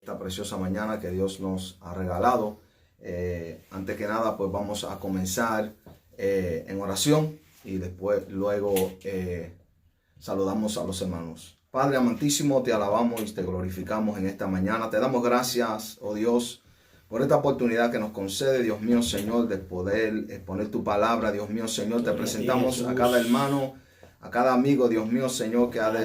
Esta preciosa mañana que Dios nos ha regalado. Antes que nada, pues vamos a comenzar en oración y luego saludamos a los hermanos. Padre amantísimo, te alabamos y te glorificamos en esta mañana. Te damos gracias, oh Dios, por esta oportunidad que nos concede, Dios mío, Señor, de poder exponer tu palabra. Dios mío, Señor, te presentamos a cada hermano, a cada amigo, Dios mío, Señor, que ha de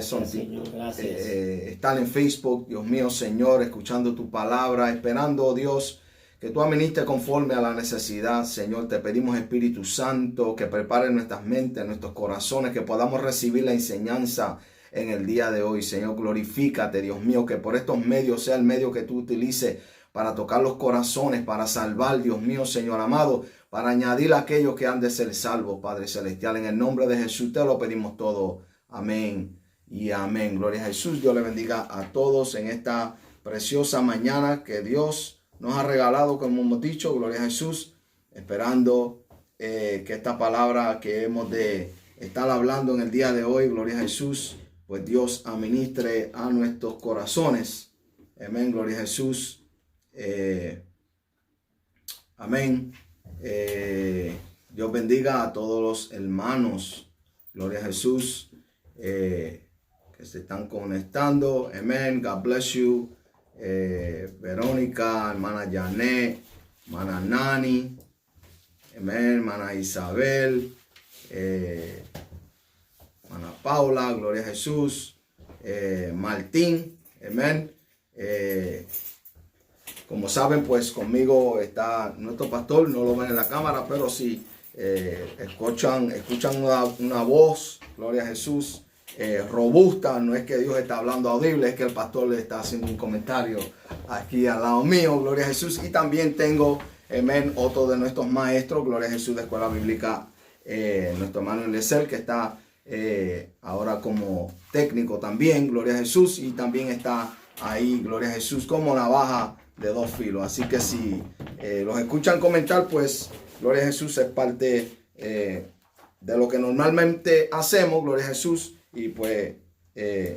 estar en Facebook, Dios mío, Señor, escuchando tu palabra, esperando, Dios, que tú administres conforme a la necesidad. Señor, te pedimos, Espíritu Santo, que prepare nuestras mentes, nuestros corazones, que podamos recibir la enseñanza en el día de hoy. Señor, glorifícate, Dios mío, que por estos medios sea el medio que tú utilices para tocar los corazones, para salvar, Dios mío, Señor amado, para añadir a aquellos que han de ser salvos, Padre Celestial. En el nombre de Jesús te lo pedimos todo. Amén y amén. Gloria a Jesús. Dios le bendiga a todos en esta preciosa mañana que Dios nos ha regalado, como hemos dicho. Gloria a Jesús. Esperando que esta palabra que hemos de estar hablando en el día de hoy, gloria a Jesús, pues Dios administre a nuestros corazones. Amén. Gloria a Jesús. Amén. Dios bendiga a todos los hermanos, gloria a Jesús, que se están conectando. Amén. God bless you. Verónica, hermana Janet, hermana Nani, amén, hermana Isabel, hermana Paula, gloria a Jesús, Martín, amén. Como saben, pues conmigo está nuestro pastor. No lo ven en la cámara, pero si escuchan una voz, gloria a Jesús, robusta. No es que Dios está hablando audible, es que el pastor le está haciendo un comentario aquí al lado mío, gloria a Jesús. Y también tengo, amén, otro de nuestros maestros, gloria a Jesús, de Escuela Bíblica, nuestro hermano Eliezer, que está ahora como técnico también, gloria a Jesús. Y también está ahí, gloria a Jesús, como navaja de dos filos. Así que si los escuchan comentar, pues gloria a Jesús, es parte de lo que normalmente hacemos, gloria a Jesús. Y pues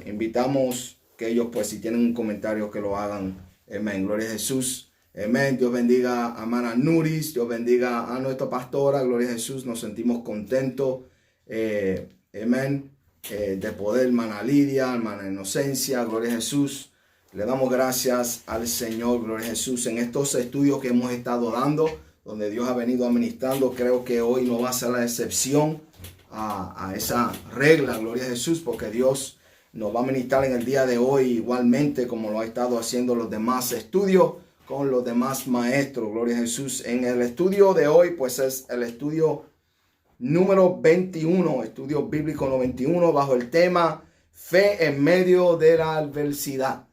invitamos que ellos, pues si tienen un comentario, que lo hagan. Amén, gloria a Jesús. Amén. Dios bendiga a hermana Nuris, Dios bendiga a nuestra pastora, gloria a Jesús. Nos sentimos contentos, amén, de poder, hermana Lidia, hermana Inocencia, gloria a Jesús. Le damos gracias al Señor, gloria a Jesús, en estos estudios que hemos estado dando, donde Dios ha venido administrando. Creo que hoy no va a ser la excepción a esa regla, gloria a Jesús, porque Dios nos va a ministrar en el día de hoy igualmente como lo ha estado haciendo los demás estudios con los demás maestros, gloria a Jesús. En el estudio de hoy, pues es el estudio número 21, estudio bíblico 91, bajo el tema Fe en medio de la adversidad.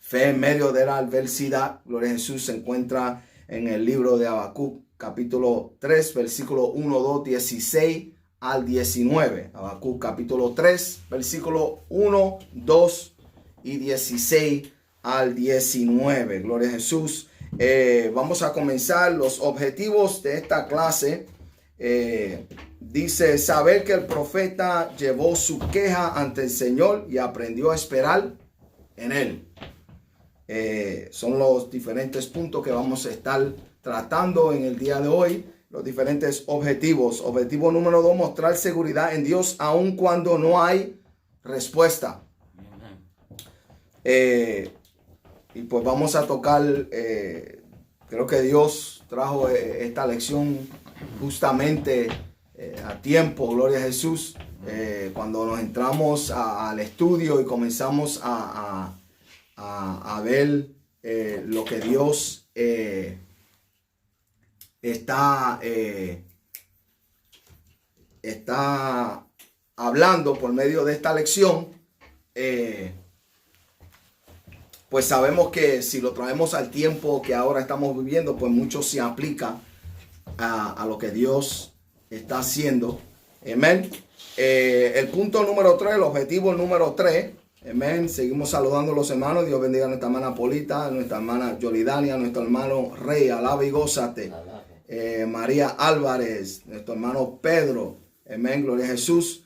Fe en medio de la adversidad, gloria a Jesús, se encuentra en el libro de Habacuc, capítulo 3, versículo 1, 2, 16 al 19. Habacuc, capítulo 3, versículo 1, 2 y 16 al 19. Gloria a Jesús. Vamos a comenzar los objetivos de esta clase. Dice, saber que el profeta llevó su queja ante el Señor y aprendió a esperar en él. Son los diferentes puntos que vamos a estar tratando en el día de hoy, los diferentes objetivos. Objetivo número 2, mostrar seguridad en Dios aun cuando no hay respuesta. Y pues vamos a tocar, creo que Dios trajo esta lección justamente a tiempo, gloria a Jesús, cuando nos entramos al estudio y comenzamos a ver lo que Dios está hablando por medio de esta lección. Pues sabemos que si lo traemos al tiempo que ahora estamos viviendo, pues mucho se aplica a lo que Dios está haciendo. Amén. El punto número 3, el objetivo número 3. Amén. Seguimos saludando a los hermanos. Dios bendiga a nuestra hermana Polita, a nuestra hermana Yolidania, a nuestro hermano Rey, alaba y gózate. María Álvarez, nuestro hermano Pedro. Amén. Gloria a Jesús.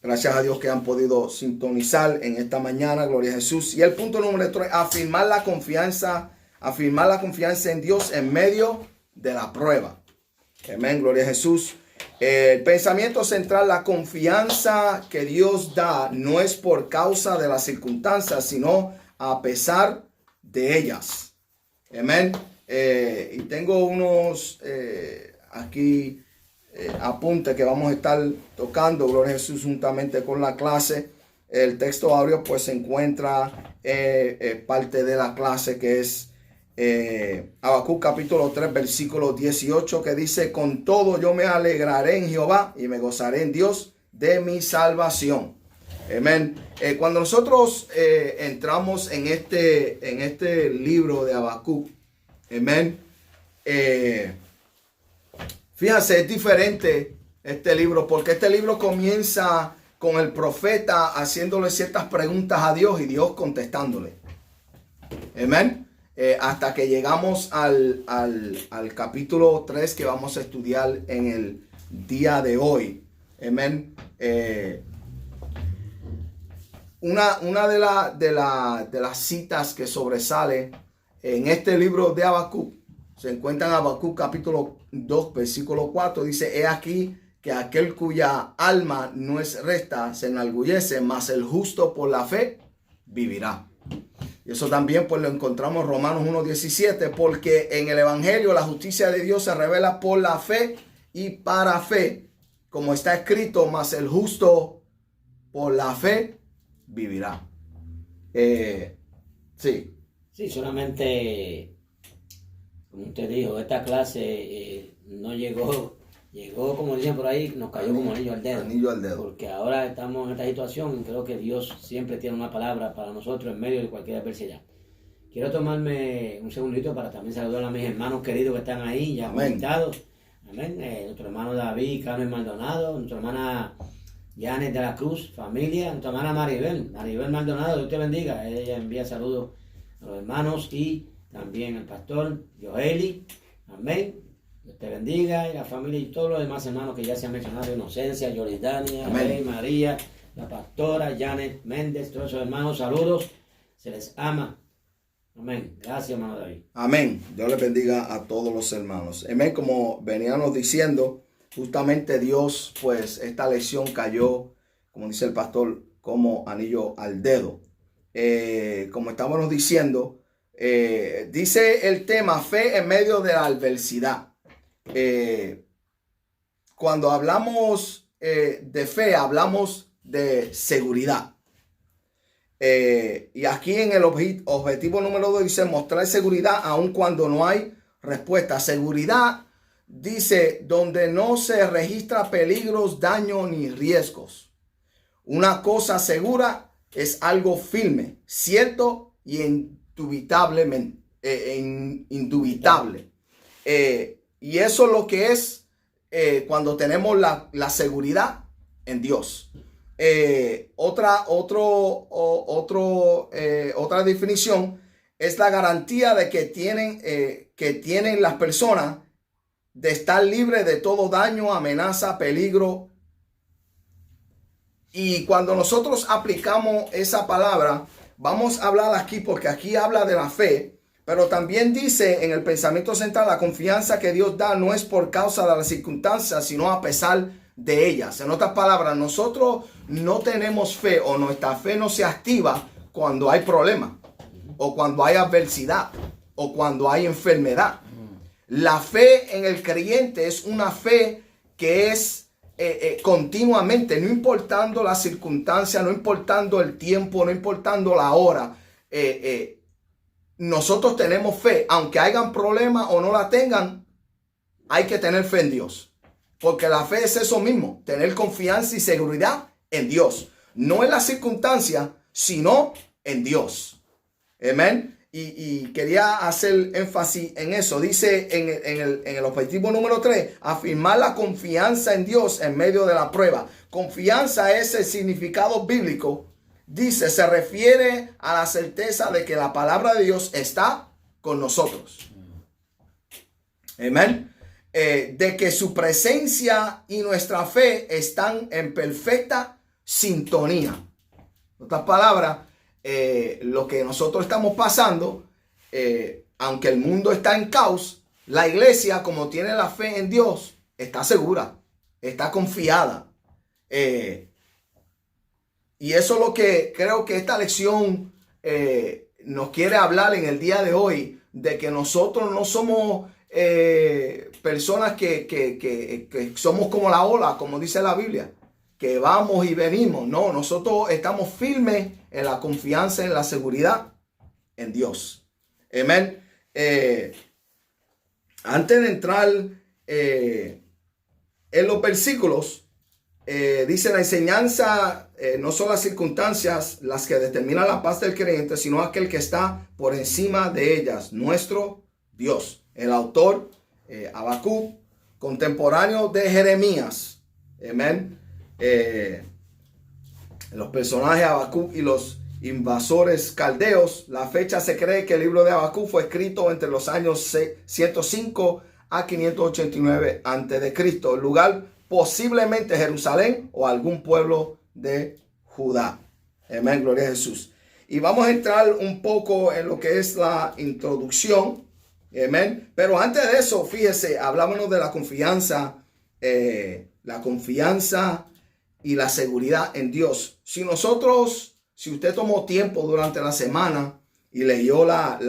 Gracias a Dios que han podido sintonizar en esta mañana. Gloria a Jesús. Y el punto número 3, afirmar la confianza en Dios en medio de la prueba. Amén, gloria a Jesús. El pensamiento central, la confianza que Dios da no es por causa de las circunstancias, sino a pesar de ellas. Amén. Y tengo unos aquí apuntes que vamos a estar tocando, gloria a Jesús, juntamente con la clase. El texto áureo pues se encuentra parte de la clase, que es Habacuc capítulo 3 versículo 18, que dice: con todo yo me alegraré en Jehová y me gozaré en Dios de mi salvación. Amén. Cuando nosotros entramos en este libro de Habacuc, amén, fíjense, es diferente este libro, porque este libro comienza con el profeta haciéndole ciertas preguntas a Dios y Dios contestándole. Amén. Hasta que llegamos al capítulo 3 que vamos a estudiar en el día de hoy. Amén. Una de las citas que sobresale en este libro de Habacuc se encuentra en Habacuc capítulo 2 versículo 4. Dice: he aquí que aquel cuya alma no es recta se enorgullece, mas el justo por la fe vivirá. Y eso también pues lo encontramos en Romanos 1:17, porque en el evangelio la justicia de Dios se revela por la fe y para fe, como está escrito: mas el justo por la fe vivirá. Sí, solamente, como usted dijo, esta clase no llegó, como dicen por ahí, nos cayó como anillo al dedo. Porque ahora estamos en esta situación y creo que Dios siempre tiene una palabra para nosotros en medio de cualquier adversidad. Quiero tomarme un segundito para también saludar a mis hermanos queridos que están ahí, ya conectados. Amén. Nuestro hermano David, Carmen Maldonado, nuestra hermana Janet de la Cruz, familia, nuestra hermana Maribel Maldonado, Dios te bendiga. Ella envía saludos a los hermanos y también al pastor Joeli. Amén. Dios te bendiga, y la familia y todos los demás hermanos que ya se han mencionado: Inocencia, Yoridania, Rey, María, la pastora Janet Méndez, todos esos hermanos, saludos, se les ama. Amén. Gracias, hermano David. Amén. Dios les bendiga a todos los hermanos. Amén. Como veníamos diciendo, justamente Dios, pues esta lección cayó, como dice el pastor, como anillo al dedo. Como estábamos diciendo, dice el tema: fe en medio de la adversidad. Cuando hablamos de fe, hablamos de seguridad. Y aquí en el objetivo número 2 dice: mostrar seguridad aun cuando no hay respuesta. Seguridad, dice, donde no se registra peligros, daños ni riesgos. Una cosa segura es algo firme, cierto y indubitable. Y eso es lo que es cuando tenemos la seguridad en Dios. Otra definición es la garantía de que tienen las personas de estar libre de todo daño, amenaza, peligro. Y cuando nosotros aplicamos esa palabra, vamos a hablar aquí, porque aquí habla de la fe. Pero también dice en el pensamiento central: la confianza que Dios da no es por causa de las circunstancias, sino a pesar de ellas. En otras palabras, nosotros no tenemos fe, o nuestra fe no se activa cuando hay problemas, o cuando hay adversidad, o cuando hay enfermedad. La fe en el creyente es una fe que es continuamente, no importando las circunstancias, no importando el tiempo, no importando la hora. Nosotros tenemos fe, aunque hayan problemas o no la tengan, hay que tener fe en Dios. Porque la fe es eso mismo, tener confianza y seguridad en Dios. No en las circunstancias, sino en Dios. Amén. Y quería hacer énfasis en eso. Dice en el objetivo número 3, afirmar la confianza en Dios en medio de la prueba. Confianza es el significado bíblico. Dice, se refiere a la certeza de que la palabra de Dios está con nosotros. Amén. De que su presencia y nuestra fe están en perfecta sintonía. En otras palabras, lo que nosotros estamos pasando, aunque el mundo está en caos, la iglesia, como tiene la fe en Dios, está segura, está confiada. Y eso es lo que creo que esta lección nos quiere hablar en el día de hoy, de que nosotros no somos personas que somos como la ola, como dice la Biblia, que vamos y venimos. No, nosotros estamos firmes en la confianza, en la seguridad en Dios. Amén. Antes de entrar en los versículos, dice la enseñanza, no son las circunstancias las que determinan la paz del creyente, sino aquel que está por encima de ellas, nuestro Dios. El autor, Habacuc, contemporáneo de Jeremías. Amén. Los personajes Habacuc y los invasores caldeos. La fecha se cree que el libro de Habacuc fue escrito entre los años 105 a 589 a.C. El lugar posiblemente Jerusalén o algún pueblo de Judá. Amén, gloria a Jesús. Y vamos a entrar un poco en lo que es la introducción. Amén. Pero antes de eso, fíjese, hablábamos de la confianza y la seguridad en Dios. Si usted tomó tiempo durante la semana y leyó las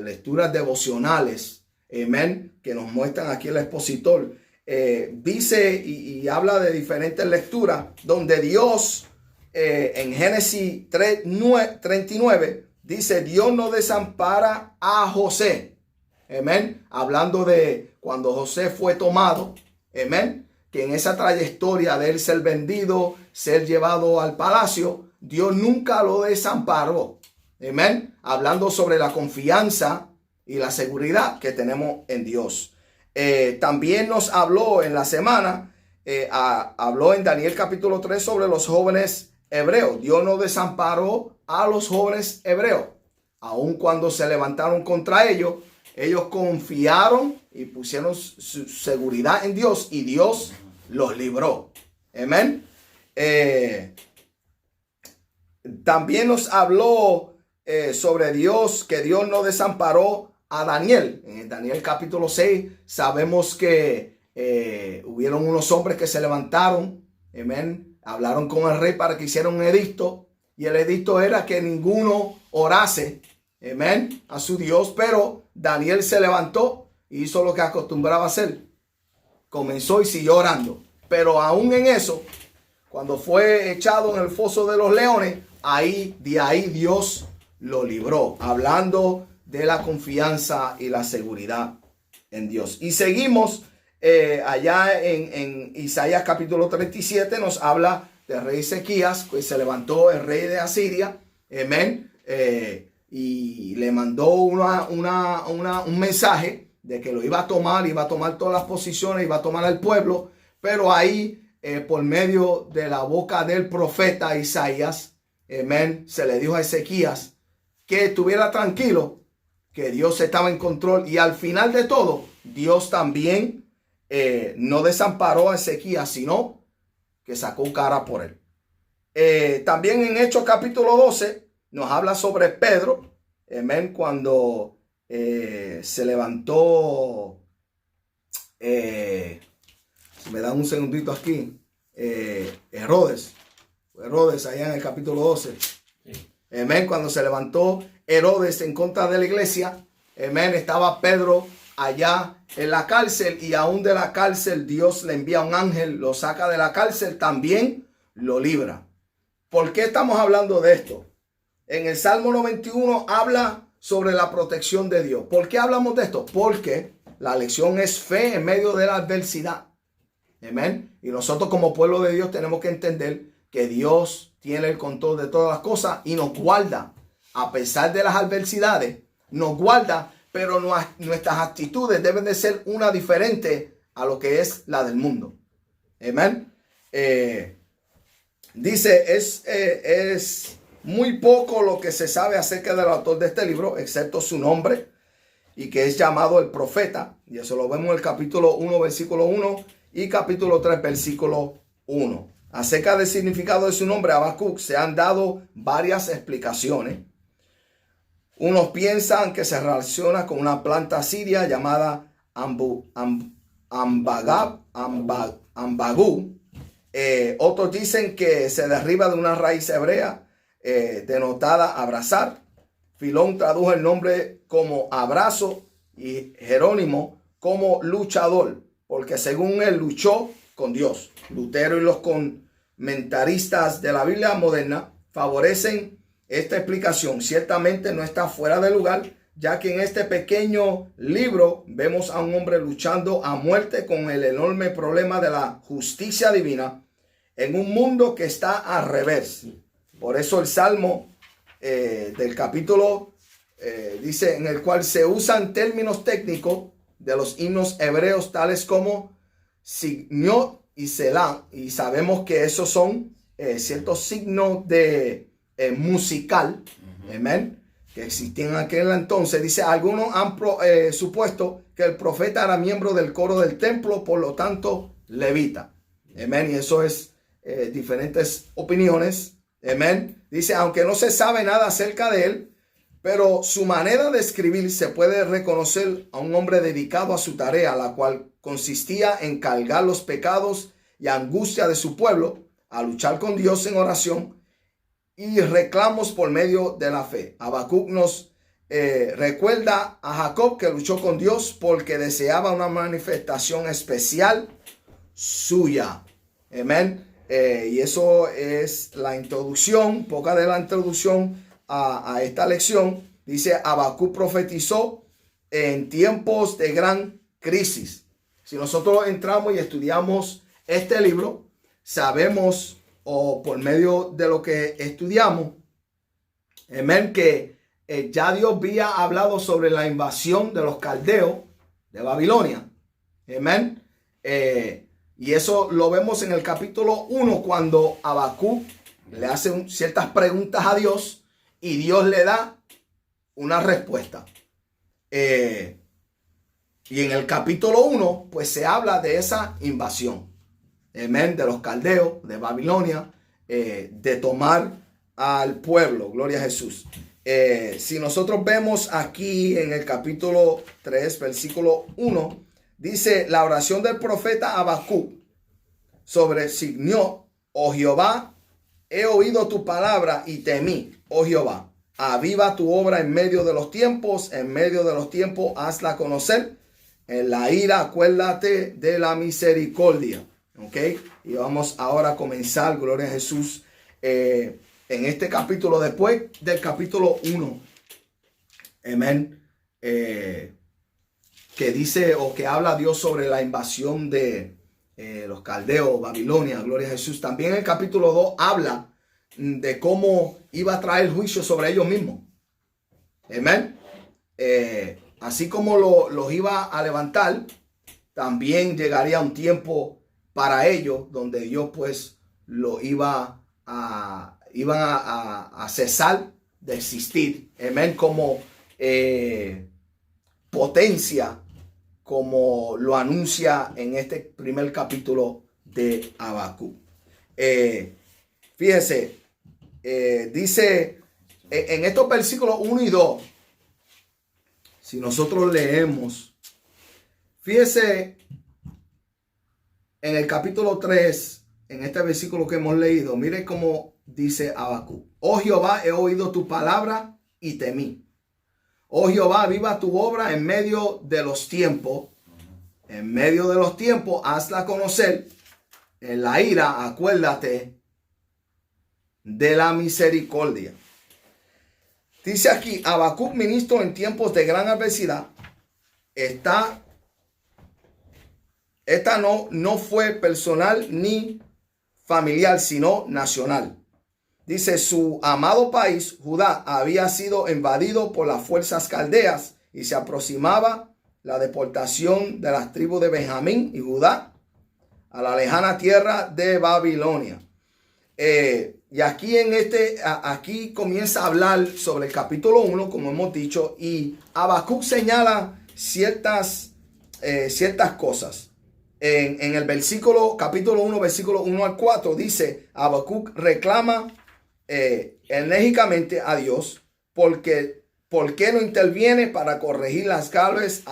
lecturas devocionales, amén, que nos muestran aquí el expositor, dice y habla de diferentes lecturas donde Dios, en Génesis 39, dice: Dios no desampara a José. Amén. Hablando de cuando José fue tomado. Amén. Que en esa trayectoria de él ser vendido, ser llevado al palacio, Dios nunca lo desamparó. Amén. Hablando sobre la confianza y la seguridad que tenemos en Dios. También nos habló en la semana, habló en Daniel capítulo 3 sobre los jóvenes hebreos. Dios no desamparó a los jóvenes hebreos. Aun cuando se levantaron contra ellos, ellos confiaron y pusieron su seguridad en Dios y Dios los libró. Amén. También nos habló sobre Dios, que Dios no desamparó a Daniel. En Daniel capítulo 6 sabemos que hubieron unos hombres que se levantaron. Amén. Hablaron con el rey para que hiciera un edicto. Y el edicto era que ninguno orase, amén, a su Dios. Pero Daniel se levantó y hizo lo que acostumbraba a hacer. Comenzó y siguió orando. Pero aún en eso, cuando fue echado en el foso de los leones, de ahí Dios lo libró. Hablando de la confianza y la seguridad en Dios. Y seguimos allá en Isaías capítulo 37, nos habla del rey Ezequías, que se levantó el rey de Asiria. Amén. Y le mandó un mensaje de que lo iba a tomar todas las posiciones, iba a tomar al pueblo. Pero ahí, por medio de la boca del profeta Isaías, amén, se le dijo a Ezequías que estuviera tranquilo, que Dios estaba en control. Y al final de todo, Dios también no desamparó a Ezequías, sino que sacó cara por él. También en Hechos capítulo 12 nos habla sobre Pedro, amén, cuando se levantó, me dan un segundito aquí, Herodes allá en el capítulo 12. Amén. Cuando se levantó Herodes en contra de la iglesia, amén, estaba Pedro allá en la cárcel, y aún de la cárcel Dios le envía un ángel, lo saca de la cárcel, también lo libra. ¿Por qué estamos hablando de esto? En el Salmo 91 habla sobre la protección de Dios. ¿Por qué hablamos de esto? Porque la lección es fe en medio de la adversidad. Amén. Y nosotros como pueblo de Dios tenemos que entender que Dios tiene el control de todas las cosas y nos guarda. A pesar de las adversidades, nos guarda, pero nuestras actitudes deben de ser una diferente a lo que es la del mundo. Amén. Dice, es muy poco lo que se sabe acerca del autor de este libro, excepto su nombre, y que es llamado el profeta. Y eso lo vemos en el capítulo 1, versículo 1 y capítulo 3, versículo 1. Acerca del significado de su nombre, Habacuc, se han dado varias explicaciones. Unos piensan que se relaciona con una planta siria llamada ambagú. Otros dicen que se deriva de una raíz hebrea denotada abrazar. Filón tradujo el nombre como abrazo y Jerónimo como luchador, porque según él luchó con Dios. Lutero y los comentaristas de la Biblia moderna favorecen esta explicación. Ciertamente no está fuera de lugar, ya que en este pequeño libro vemos a un hombre luchando a muerte con el enorme problema de la justicia divina en un mundo que está al revés. Por eso el Salmo del capítulo dice, en el cual se usan términos técnicos de los himnos hebreos tales como signiot y selah, y sabemos que esos son ciertos signos de musical, amén, que existían en aquel entonces. Dice, algunos han supuesto que el profeta era miembro del coro del templo, por lo tanto levita, amén, y eso es diferentes opiniones, amén. Dice, aunque no se sabe nada acerca de él, pero su manera de escribir se puede reconocer a un hombre dedicado a su tarea, la cual consistía en cargar los pecados y angustia de su pueblo, a luchar con Dios en oración y reclamos por medio de la fe. Habacuc nos recuerda a Jacob, que luchó con Dios porque deseaba una manifestación especial suya. Amén. Y eso es la introducción, poca de la introducción a esta lección. Dice, Habacuc profetizó en tiempos de gran crisis. Si nosotros entramos y estudiamos este libro, sabemos, o por medio de lo que estudiamos, amén, que ya Dios había hablado sobre la invasión de los caldeos de Babilonia. Amén. Y eso lo vemos en el capítulo 1, cuando Habacuc le hace ciertas preguntas a Dios y Dios le da una respuesta. Y en el capítulo 1, pues se habla de esa invasión, amén, de los caldeos, de Babilonia, de tomar al pueblo. Gloria a Jesús. Si nosotros vemos aquí en el capítulo 3, versículo 1, dice la oración del profeta Habacuc sobre signiot: oh Jehová, he oído tu palabra y temí, oh Jehová. Aviva tu obra en medio de los tiempos hazla conocer. En la ira acuérdate de la misericordia. ¿Ok? Y vamos ahora a comenzar, gloria a Jesús, en este capítulo, después del capítulo 1. Amén. Que dice, o que habla Dios sobre la invasión de los caldeos, Babilonia, gloria a Jesús. También el capítulo 2 habla de cómo iba a traer juicio sobre ellos mismos. Amén. Así como los iba a levantar, también llegaría un tiempo para ellos donde Dios pues lo iban a cesar de existir. Amén. Como potencia, como lo anuncia en este primer capítulo de Habacuc. Fíjese, dice en estos versículos 1 y 2, si nosotros leemos, fíjese en el capítulo 3, en este versículo que hemos leído, mire cómo dice Habacuc: oh Jehová, he oído tu palabra y temí. Oh Jehová, viva tu obra en medio de los tiempos. En medio de los tiempos, hazla conocer. En la ira, acuérdate de la misericordia. Dice aquí, Habacuc, ministro en tiempos de gran adversidad. Esta no fue personal ni familiar, sino nacional. Dice, su amado país, Judá, había sido invadido por las fuerzas caldeas y se aproximaba la deportación de las tribus de Benjamín y Judá a la lejana tierra de Babilonia. Y aquí comienza a hablar sobre el capítulo 1, como hemos dicho, y Habacuc señala ciertas cosas. en el capítulo 1, versículo 1 al 4, dice, Habacuc reclama enérgicamente a Dios porque ¿por qué no interviene para corregir las graves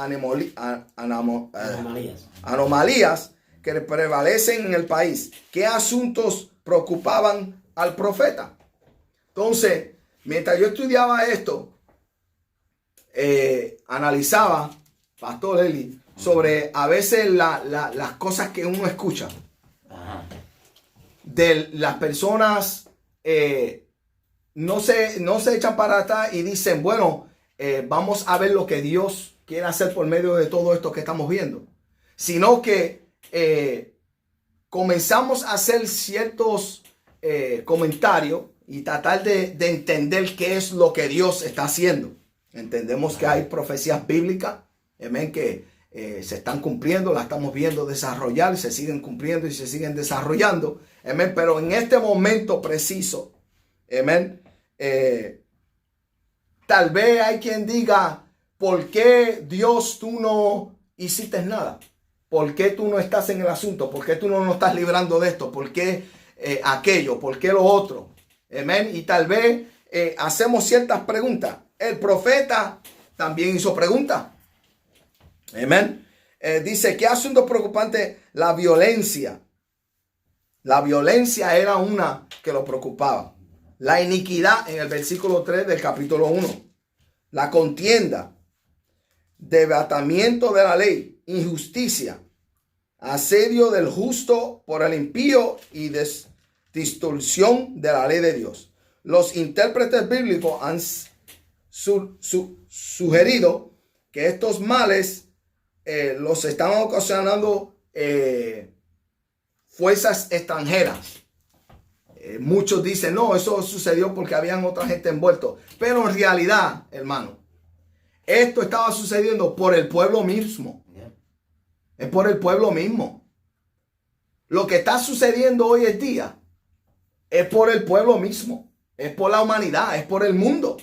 anomalías que prevalecen en el país? ¿Qué asuntos preocupaban al profeta? Entonces, mientras yo estudiaba esto, analizaba, Pastor Eli, sobre a veces las cosas que uno escucha de las personas. No se echan para atrás y dicen, bueno, vamos a ver lo que Dios quiere hacer por medio de todo esto que estamos viendo. Sino que comenzamos a hacer ciertos comentarios y tratar de entender qué es lo que Dios está haciendo. Entendemos que hay profecías bíblicas, amén, que se están cumpliendo, las estamos viendo desarrollar, se siguen cumpliendo y se siguen desarrollando. Amén, pero en este momento preciso, amén, tal vez hay quien diga, ¿por qué Dios tú no hiciste nada? ¿Por qué tú no estás en el asunto? ¿Por qué tú no nos estás librando de esto? ¿Por qué aquello? ¿Por qué lo otro? Amén. Y tal vez hacemos ciertas preguntas. El profeta también hizo preguntas. Amén. Dice, ¿qué asunto preocupante? La violencia. La violencia era una que lo preocupaba. La iniquidad en el versículo 3 del capítulo 1. La contienda. Debatamiento de la ley. Injusticia. Asedio del justo por el impío y distorsión de la ley de Dios. Los intérpretes bíblicos han sugerido que estos males los están ocasionando fuerzas extranjeras. Muchos dicen, no, eso sucedió porque habían otra gente envuelto. Pero en realidad, hermano, esto estaba sucediendo por el pueblo mismo. Es por el pueblo mismo. Lo que está sucediendo hoy en día es por el pueblo mismo. Es por la humanidad, es por el mundo.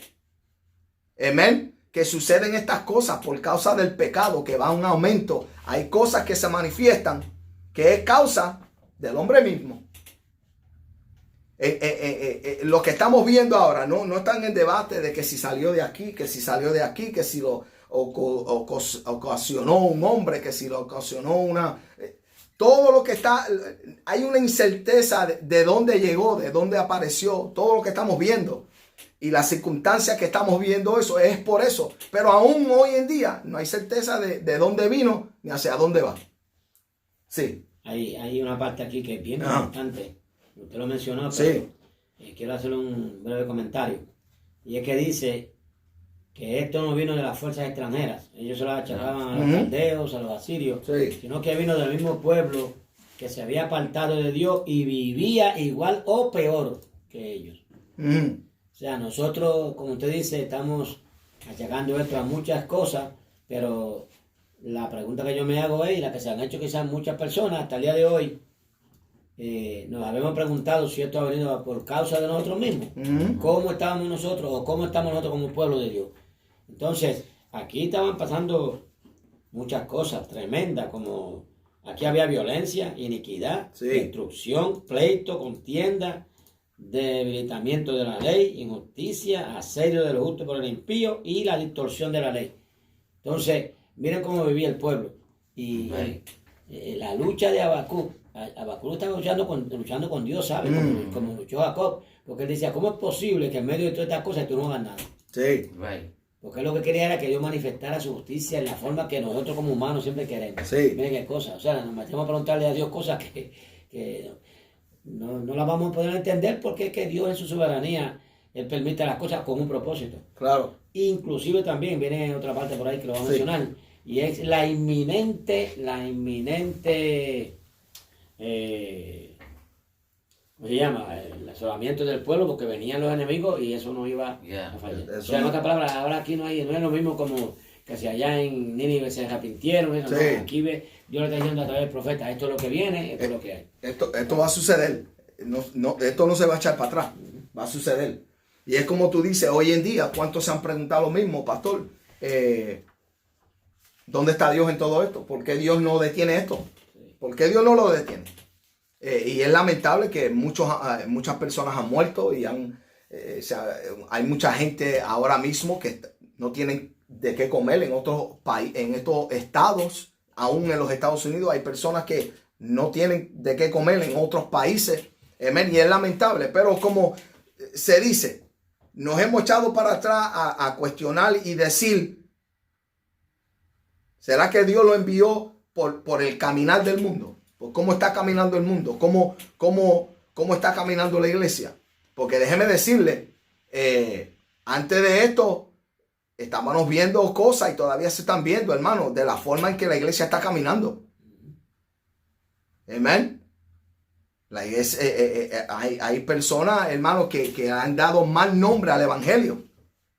Amén. Que suceden estas cosas por causa del pecado que va a un aumento. Hay cosas que se manifiestan que es causa del hombre mismo. Lo que estamos viendo ahora no están en debate de que si salió de aquí, que si salió de aquí, que si lo ocasionó un hombre, que si lo ocasionó una... Todo lo que está... Hay una incerteza de dónde llegó, de dónde apareció, todo lo que estamos viendo. Y las circunstancias que estamos viendo, eso es por eso. Pero aún hoy en día no hay certeza de dónde vino ni hacia dónde va. Sí. Hay una parte aquí que es bien importante. Usted lo mencionó, pero sí. Quiero hacer un breve comentario. Y es que dice que esto no vino de las fuerzas extranjeras. Ellos se lo achacaban a los caldeos, a los asirios, sino que vino del mismo pueblo que se había apartado de Dios y vivía igual o peor que ellos. O sea, nosotros, como usted dice, estamos achacando esto a muchas cosas, pero la pregunta que yo me hago es, y la que se han hecho quizás muchas personas hasta el día de hoy, nos habíamos preguntado si esto ha venido por causa de nosotros mismos. ¿Cómo estábamos nosotros o cómo estamos nosotros como pueblo de Dios? Entonces, aquí estaban pasando muchas cosas tremendas, como aquí había violencia, iniquidad, destrucción, pleito, contienda, debilitamiento de la ley, injusticia, asedio de los justos por el impío y la distorsión de la ley. Entonces, miren cómo vivía el pueblo. Y la lucha de Habacuc estaba luchando con Dios, ¿sabes? Como luchó Jacob. Porque él decía, ¿cómo es posible que en medio de todas estas cosas tú no hagas nada? Sí. Porque él lo que quería era que Dios manifestara su justicia en la forma que nosotros como humanos siempre queremos. Sí. Miren qué cosas. O sea, nos metemos a preguntarle a Dios cosas que no las vamos a poder entender, porque es que Dios en su soberanía, Él permite las cosas con un propósito. Claro. Inclusive también viene otra parte por ahí que lo vamos a mencionar, y es la inminente, ¿cómo se llama? El asolamiento del pueblo, porque venían los enemigos y eso no iba a fallar. O sea, en otras palabras, ahora aquí no es lo mismo como que si allá en Nínive se arrepintieron. No, aquí Dios le está diciendo a través del profeta, esto es lo que viene, esto es lo que hay. Esto va a suceder. Esto no se va a echar para atrás. Va a suceder. Y es como tú dices, hoy en día, ¿cuántos se han preguntado lo mismo, pastor? ¿Dónde está Dios en todo esto? ¿Por qué Dios no detiene esto? ¿Por qué Dios no lo detiene? Y es lamentable que muchas personas han muerto y hay mucha gente ahora mismo que no tienen de qué comer en otros países, en estos estados. Aún en los Estados Unidos hay personas que no tienen de qué comer en otros países. Y es lamentable, pero como se dice, nos hemos echado para atrás a cuestionar y decir, ¿será que Dios lo envió por el caminar del mundo? ¿Por cómo está caminando el mundo? ¿Cómo está caminando la iglesia? Porque déjeme decirle, antes de esto, estábamos viendo cosas y todavía se están viendo, hermano, de la forma en que la iglesia está caminando. Amén. La iglesia, hay personas, hermano, que han dado mal nombre al evangelio.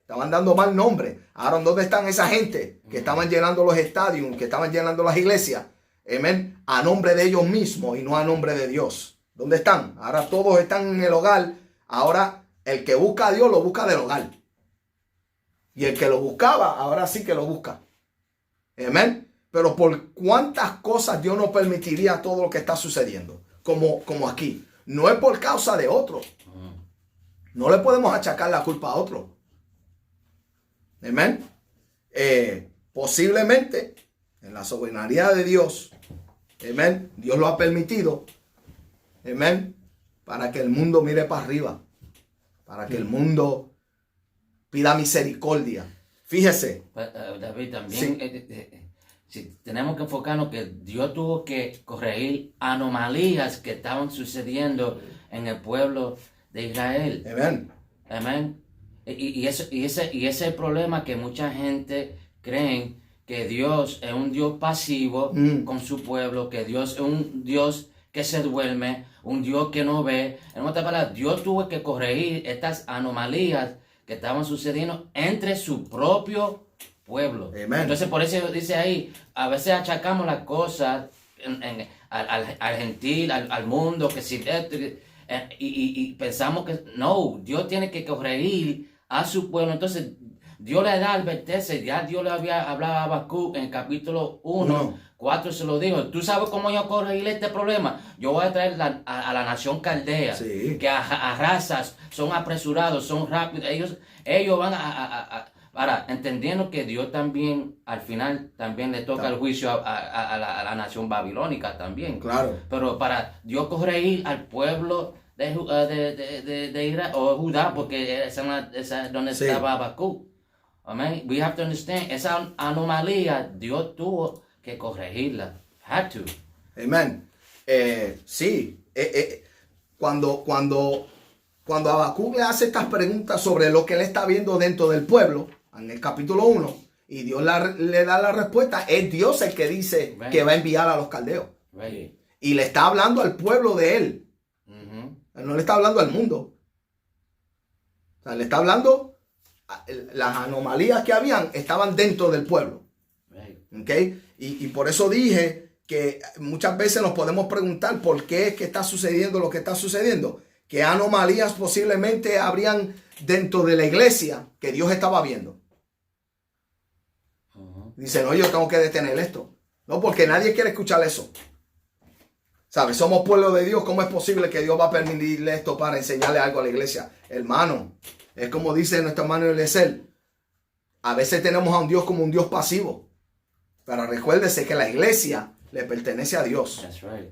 Estaban dando mal nombre. Ahora, ¿dónde están esa gente que estaban llenando los estadios, que estaban llenando las iglesias? Amén. A nombre de ellos mismos y no a nombre de Dios. ¿Dónde están? Ahora todos están en el hogar. Ahora el que busca a Dios lo busca del hogar. Y el que lo buscaba, ahora sí que lo busca. Amén. Pero por cuántas cosas Dios no permitiría todo lo que está sucediendo. Como aquí. No es por causa de otro. No le podemos achacar la culpa a otro. Amén. Posiblemente en la soberanía de Dios. Amén. Dios lo ha permitido. Amén. Para que el mundo mire para arriba. Para que el mundo pida misericordia. Fíjese. David, también si tenemos que enfocarnos que Dios tuvo que corregir anomalías que estaban sucediendo en el pueblo de Israel. Amén. Amén. Y ese es el problema, que mucha gente creen que Dios es un Dios pasivo con su pueblo, que Dios es un Dios que se duerme, un Dios que no ve. En otras palabras, Dios tuvo que corregir estas anomalías que estaban sucediendo entre su propio pueblo. Amen. Entonces, por eso dice ahí, a veces achacamos las cosas al gentil, al mundo, que si y pensamos que no, Dios tiene que corregir a su pueblo. Entonces Dios le da advertencia. Ya Dios le había hablado a Habacuc en el capítulo 1, 4 se lo dijo. Tú sabes cómo yo corregir este problema. Yo voy a traer a la nación caldea, sí, que arrasas, son apresurados, son rápidos. Ellos van ahora, entendiendo que Dios también, al final, también le toca el juicio a la nación babilónica también. Claro. Pero para Dios corregir al pueblo de Israel o Judá, porque esa es donde estaba Habacuc. Amen. We have to understand, esa anomalía Dios tuvo que corregirla. Had to. Amén. Sí. Cuando Habacuc le hace estas preguntas sobre lo que él está viendo dentro del pueblo, en el capítulo 1, y Dios le da la respuesta, es Dios el que dice que va a enviar a los caldeos. Right. Y le está hablando al pueblo de él. No le está hablando al mundo. O sea, le está hablando, las anomalías que habían estaban dentro del pueblo. Right. ¿Okay? Y por eso dije que muchas veces nos podemos preguntar por qué es que está sucediendo lo que está sucediendo. ¿Qué anomalías posiblemente habrían dentro de la iglesia que Dios estaba viendo? Dice, no, yo tengo que detener esto. No, porque nadie quiere escuchar eso. ¿Sabes? Somos pueblo de Dios. ¿Cómo es posible que Dios va a permitirle esto para enseñarle algo a la iglesia? Hermano, es como dice nuestro hermano Eliezer. A veces tenemos a un Dios como un Dios pasivo. Pero recuérdese que la iglesia le pertenece a Dios. That's right.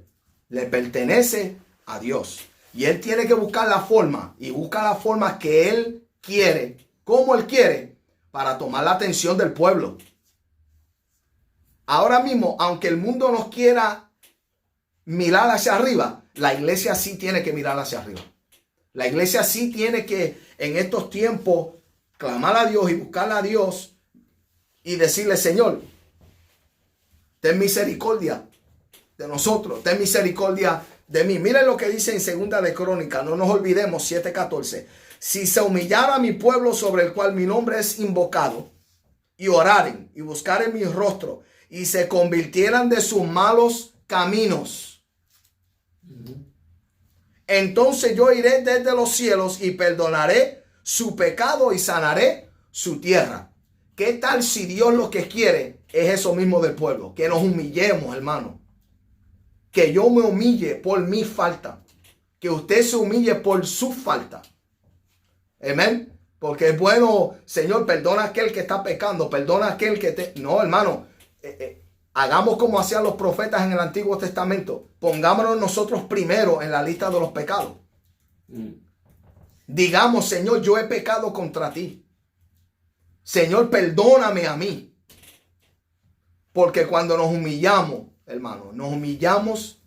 Le pertenece a Dios. Y Él tiene que buscar la forma. Y busca la forma que Él quiere. Como Él quiere. Para tomar la atención del pueblo. Ahora mismo, aunque el mundo nos quiera mirar hacia arriba, la iglesia sí tiene que mirar hacia arriba. La iglesia sí tiene que, en estos tiempos, clamar a Dios y buscar a Dios y decirle, Señor, ten misericordia de nosotros, ten misericordia de mí. Miren lo que dice en Segunda de Crónicas, no nos olvidemos, 7:14. Si se humillara mi pueblo sobre el cual mi nombre es invocado, y oraren y buscaren mi rostro, y se convirtieran de sus malos caminos, entonces yo iré desde los cielos y perdonaré su pecado y sanaré su tierra. ¿Qué tal si Dios lo que quiere es eso mismo del pueblo? Que nos humillemos, hermano. que yo me humille por mi falta, que usted se humille por su falta. Amén. Porque es bueno, Señor, perdona a aquel que está pecando, perdona a aquel que te... No, hermano, hagamos como hacían los profetas en el Antiguo Testamento. Pongámonos nosotros primero en la lista de los pecados. Digamos, Señor, yo he pecado contra ti. Señor, perdóname a mí. Porque cuando nos humillamos, hermano, nos humillamos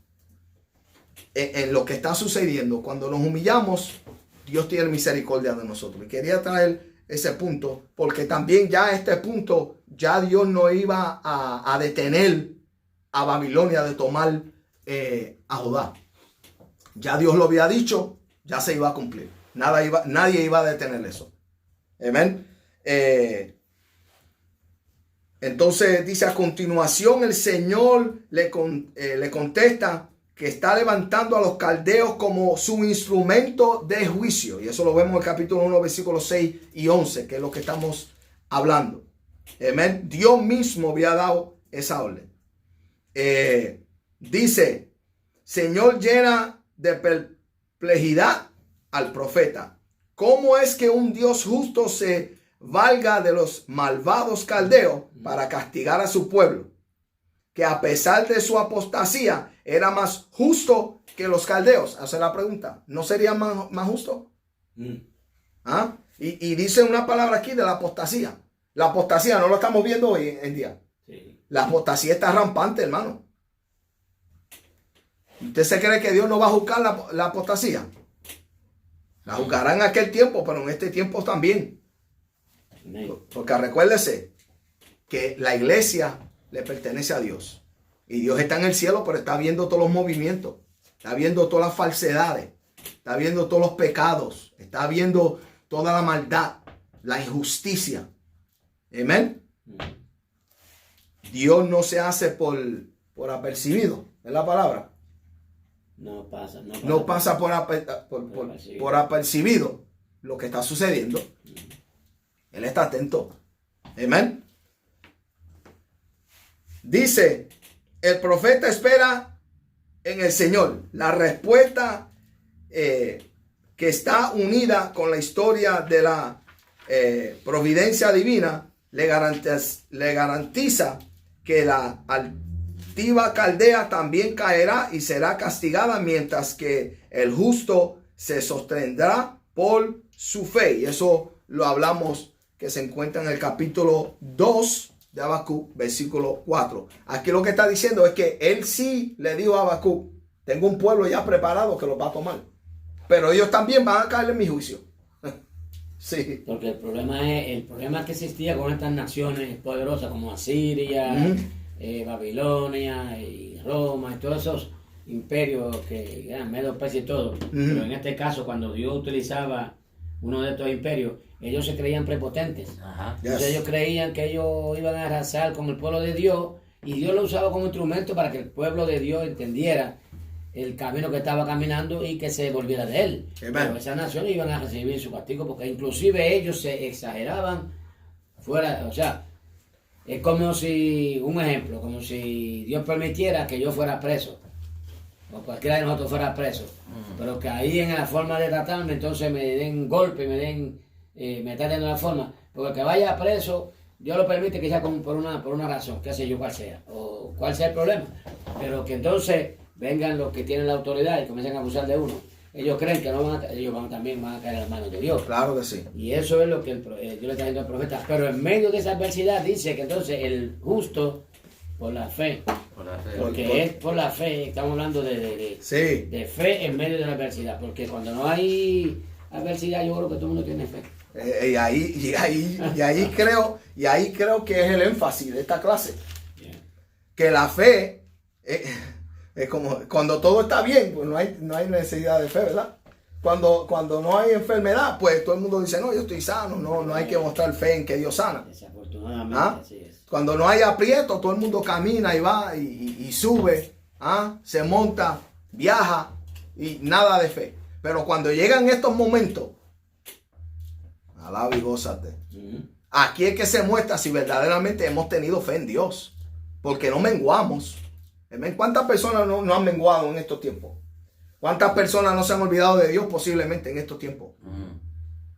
en lo que está sucediendo. Cuando nos humillamos, Dios tiene misericordia de nosotros. Y quería traer ese punto, porque también ya a este punto, ya Dios no iba a detener a Babilonia de tomar a Judá. Ya Dios lo había dicho, ya se iba a cumplir. Nadie iba a detener eso. Amén. Entonces dice, a continuación el Señor le contesta que está levantando a los caldeos como su instrumento de juicio. Y eso lo vemos en el capítulo 1, versículos 6 y 11, que es lo que estamos hablando. Amén. Dios mismo había dado esa orden. Dice, Señor, llena de perplejidad al profeta. ¿Cómo es que un Dios justo se valga de los malvados caldeos para castigar a su pueblo, que a pesar de su apostasía era más justo que los caldeos? Hace la pregunta, ¿no sería más justo? ¿Ah? Y dice una palabra aquí de la apostasía. La apostasía no lo estamos viendo hoy en día. Sí. La apostasía está rampante, hermano. ¿Usted se cree que Dios no va a juzgar la apostasía? La juzgará en aquel tiempo, pero en este tiempo también. Porque recuérdese que la iglesia le pertenece a Dios. Y Dios está en el cielo, pero está viendo todos los movimientos. Está viendo todas las falsedades. Está viendo todos los pecados. Está viendo toda la maldad, la injusticia. Amén. Dios no se hace por apercibido. ¿Es la palabra? No pasa por apercibido lo que está sucediendo. Él está atento. Amén. Dice, el profeta espera en el Señor. La respuesta que está unida con la historia de la providencia divina le garantiza que la altiva Caldea también caerá y será castigada, mientras que el justo se sostendrá por su fe. Y eso lo hablamos, que se encuentra en el capítulo 2 de Habacuc, versículo 4. Aquí lo que está diciendo es que él sí le dijo a Habacuc, tengo un pueblo ya preparado que los va a tomar, pero ellos también van a caer en mi juicio. Sí. Porque el problema que existía con estas naciones poderosas como Asiria, Babilonia y Roma y todos esos imperios que eran Medo, Persia y todo. Pero en este caso, cuando Dios utilizaba uno de estos imperios, ellos se creían prepotentes. Entonces ellos creían que ellos iban a arrasar con el pueblo de Dios, y Dios lo usaba como instrumento para que el pueblo de Dios entendiera el camino que estaba caminando y que se volviera de él. Pero esas naciones iban a recibir su castigo, porque inclusive ellos se exageraban fuera. O sea, es como si, un ejemplo, como si Dios permitiera que yo fuera preso, o cualquiera de nosotros fuera preso, pero que ahí en la forma de tratarme, entonces me den golpe, me traten de una forma, porque el que vaya preso, Dios lo permite que sea por una razón, qué sé yo cuál sea, o cuál sea el problema, pero que entonces vengan los que tienen la autoridad y comiencen a abusar de uno. Ellos creen que ellos también van a caer en las manos de Dios. Claro que sí. Y eso es lo que Dios le está diciendo al profeta. Pero en medio de esa adversidad dice que entonces el justo, por la fe, porque es por la fe, estamos hablando de fe en medio de la adversidad. Porque cuando no hay adversidad, yo creo que todo el mundo tiene fe. Y ahí creo que es el énfasis de esta clase. Yeah. Que la fe... es como cuando todo está bien, pues no hay necesidad de fe, ¿verdad? Cuando no hay enfermedad, pues todo el mundo dice, no, yo estoy sano, no hay que mostrar fe en que Dios sana. Desafortunadamente, así es. Cuando no hay aprieto, todo el mundo camina y va y sube, se monta, viaja, y nada de fe. Pero cuando llegan estos momentos, alaba y gózate. Aquí es que se muestra si verdaderamente hemos tenido fe en Dios, porque no menguamos. Amén. ¿Cuántas personas no han menguado en estos tiempos? ¿Cuántas personas no se han olvidado de Dios posiblemente en estos tiempos?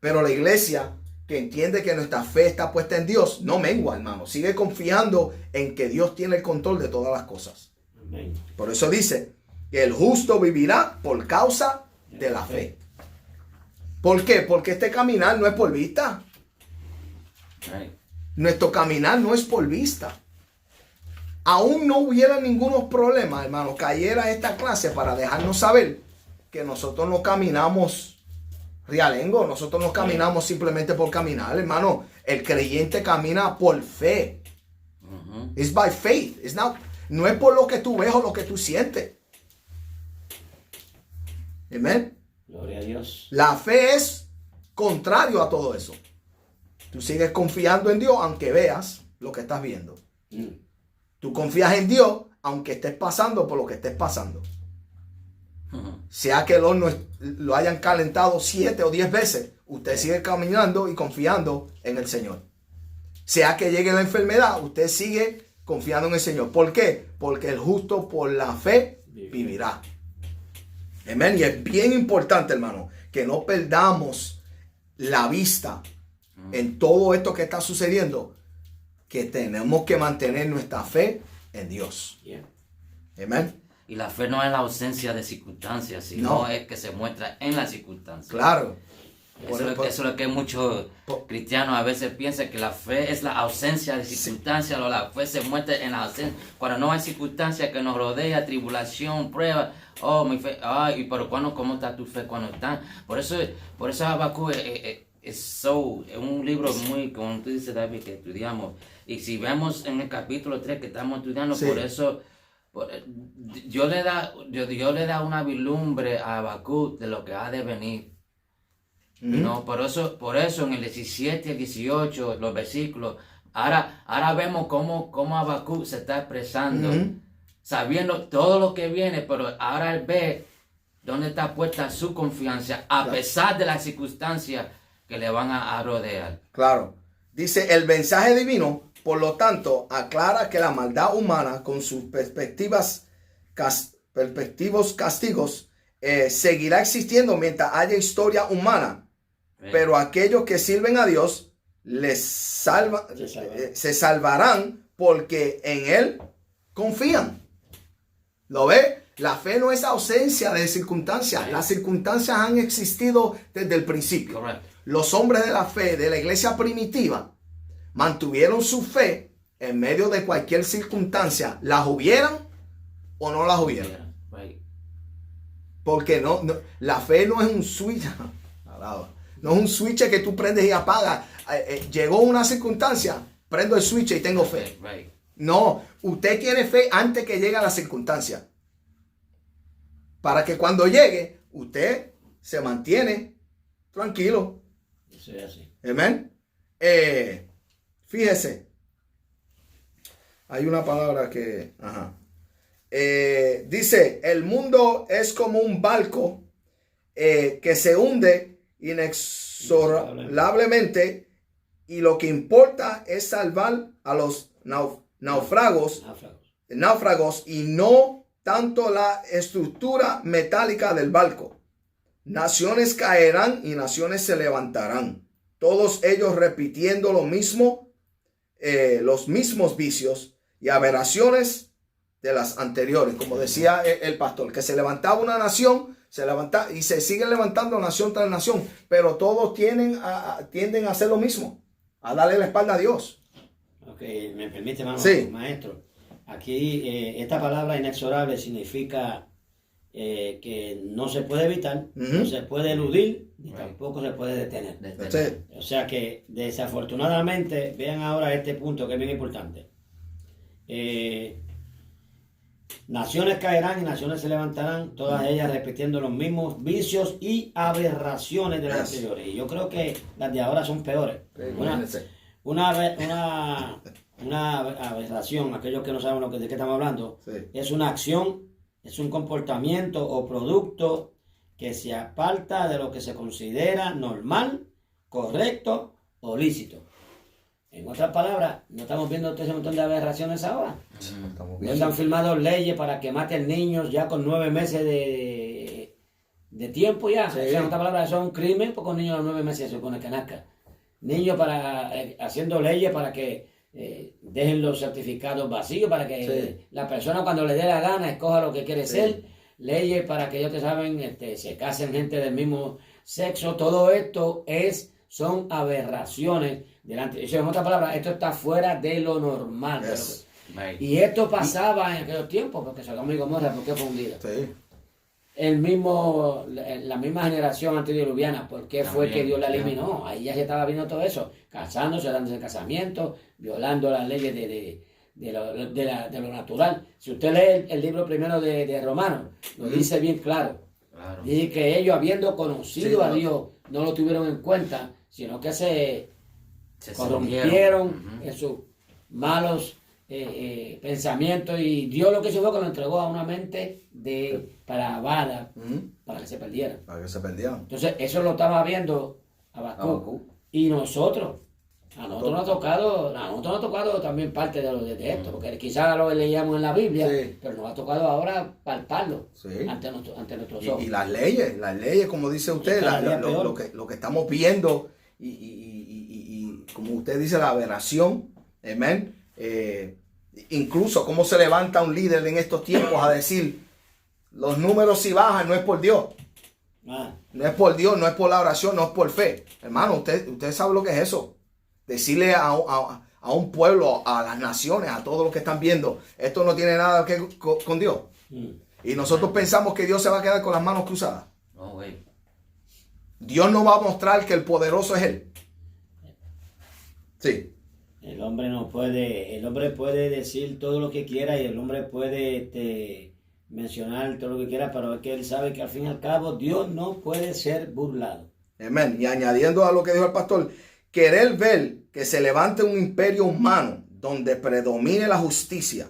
Pero la iglesia que entiende que nuestra fe está puesta en Dios no mengua, hermano. Sigue confiando en que Dios tiene el control de todas las cosas. Amén. Por eso dice que el justo vivirá por causa de la fe. ¿Por qué? Porque este caminar no es por vista. Nuestro caminar no es por vista. Aún no hubiera ningún problema, hermano, cayera esta clase para dejarnos saber que nosotros no caminamos realengo, nosotros no caminamos simplemente por caminar, hermano. El creyente camina por fe. It's by faith. No es por lo que tú ves o lo que tú sientes. Amén. Gloria a Dios. La fe es contrario a todo eso. Tú sigues confiando en Dios aunque veas lo que estás viendo. Tú confías en Dios aunque estés pasando por lo que estés pasando. Sea que el horno lo hayan calentado 7 o 10 veces, usted sigue caminando y confiando en el Señor. Sea que llegue la enfermedad, usted sigue confiando en el Señor. ¿Por qué? Porque el justo por la fe vivirá. Amén. Y es bien importante, hermano, que no perdamos la vista en todo esto que está sucediendo, que tenemos que mantener nuestra fe en Dios. Amén. Y la fe no es la ausencia de circunstancias, sino es que se muestra en las circunstancias. Claro. Eso es lo que muchos cristianos a veces piensan, que la fe es la ausencia de circunstancias, o la fe se muestra en la ausencia. Cuando no hay circunstancias que nos rodea, tribulación, prueba, mi fe, pero ¿cómo está tu fe cuando está? Por eso Habacuc es un libro muy, como tú dices, David, que estudiamos. Y si vemos en el capítulo 3 que estamos estudiando, por eso Dios le da una vislumbre a Habacuc de lo que ha de venir. No, por eso en el 17 y el 18, los versículos, ahora vemos cómo Habacuc se está expresando, sabiendo todo lo que viene, pero ahora él ve dónde está puesta su confianza, a pesar de las circunstancias que le van a rodear. Claro. Dice, el mensaje divino, por lo tanto, aclara que la maldad humana, con sus perspectivos castigos, seguirá existiendo mientras haya historia humana. Pero aquellos que sirven a Dios se salvarán porque en Él confían. ¿Lo ve? La fe no es ausencia de circunstancias. Las circunstancias han existido desde el principio. Correcto. Los hombres de la fe de la iglesia primitiva mantuvieron su fe en medio de cualquier circunstancia. ¿Las hubieran o no las hubieran? Porque la fe no es un switch. No es un switch que tú prendes y apagas. Llegó una circunstancia, prendo el switch y tengo fe. No, usted tiene fe antes que llegue a la circunstancia. Para que cuando llegue, usted se mantiene tranquilo. Eso es así. Amén. Fíjese. Hay una palabra que... dice, el mundo es como un barco que se hunde inexorablemente, y lo que importa es salvar a los náufragos y no tanto la estructura metálica del barco. Naciones caerán y naciones se levantarán, todos ellos repitiendo lo mismo, los mismos vicios y aberraciones de las anteriores. Como decía el pastor, que se levantaba una nación, se levanta y se sigue levantando nación tras nación, pero todos tienden a hacer lo mismo, a darle la espalda a Dios. Ok, me permite, hermano, sí. Maestro. Aquí esta palabra inexorable significa que no se puede evitar, no se puede eludir, ni tampoco se puede detener. O sea que desafortunadamente, vean ahora este punto que es bien importante. Naciones caerán y naciones se levantarán, todas ellas repitiendo los mismos vicios y aberraciones de las anteriores. Y yo creo que las de ahora son peores. Una aberración, aquellos que no saben de qué estamos hablando, es una acción, es un comportamiento o producto que se aparta de lo que se considera normal, correcto o lícito. En En otras palabras, no estamos viendo todo ese montón de aberraciones ahora. Estamos No se han firmado leyes para que maten niños ya con 9 meses de tiempo ya. Sí. O sea, en otras palabras, eso es un crimen porque un niño a los 9 meses se supone que nazca. Niños haciendo leyes para que dejen los certificados vacíos, para que la persona cuando le dé la gana escoja lo que quiere ser. Leyes para que ellos se casen gente del mismo sexo. Todo esto son aberraciones delante. Eso, en otras palabras, esto está fuera de lo normal. Yes. Y esto pasaba en aquellos tiempos, porque Sodoma y Gomorra, ¿por qué fue hundida? Sí. La misma generación antediluviana, ¿por qué fue que Dios la eliminó? Ahí ya se estaba viendo todo eso, casándose, dándose casamiento, violando las leyes de lo natural. Si usted lee el libro primero de Romanos, lo dice bien claro. Dice que ellos, habiendo conocido a Dios, no lo tuvieron en cuenta, sino que se corrompieron en sus malos pensamientos, y Dios lo que hizo fue que lo entregó a una mente depravada para que se perdieran. Para que se perdieran. Entonces, eso lo estaba viendo Habacuc. Y nosotros, a nosotros nos ha tocado también parte de esto, porque quizás lo leíamos en la Biblia, pero nos ha tocado ahora palparlo ante nuestros ojos. Y las leyes, como dice usted, lo que estamos viendo, y como usted dice, la aberración, amén. Incluso cómo se levanta un líder en estos tiempos a decir, los números si bajan no es por Dios. No es por Dios, no es por la oración, no es por fe. Hermano, usted sabe lo que es eso. Decirle a un pueblo, a las naciones, a todos los que están viendo, esto no tiene nada que ver con Dios. Y nosotros pensamos que Dios se va a quedar con las manos cruzadas. Dios nos va a mostrar que el poderoso es Él. Sí. El hombre puede decir todo lo que quiera, y el hombre puede mencionar todo lo que quiera, pero es que él sabe que al fin y al cabo Dios no puede ser burlado. Amén. Y añadiendo a lo que dijo el pastor, querer ver que se levante un imperio humano donde predomine la justicia,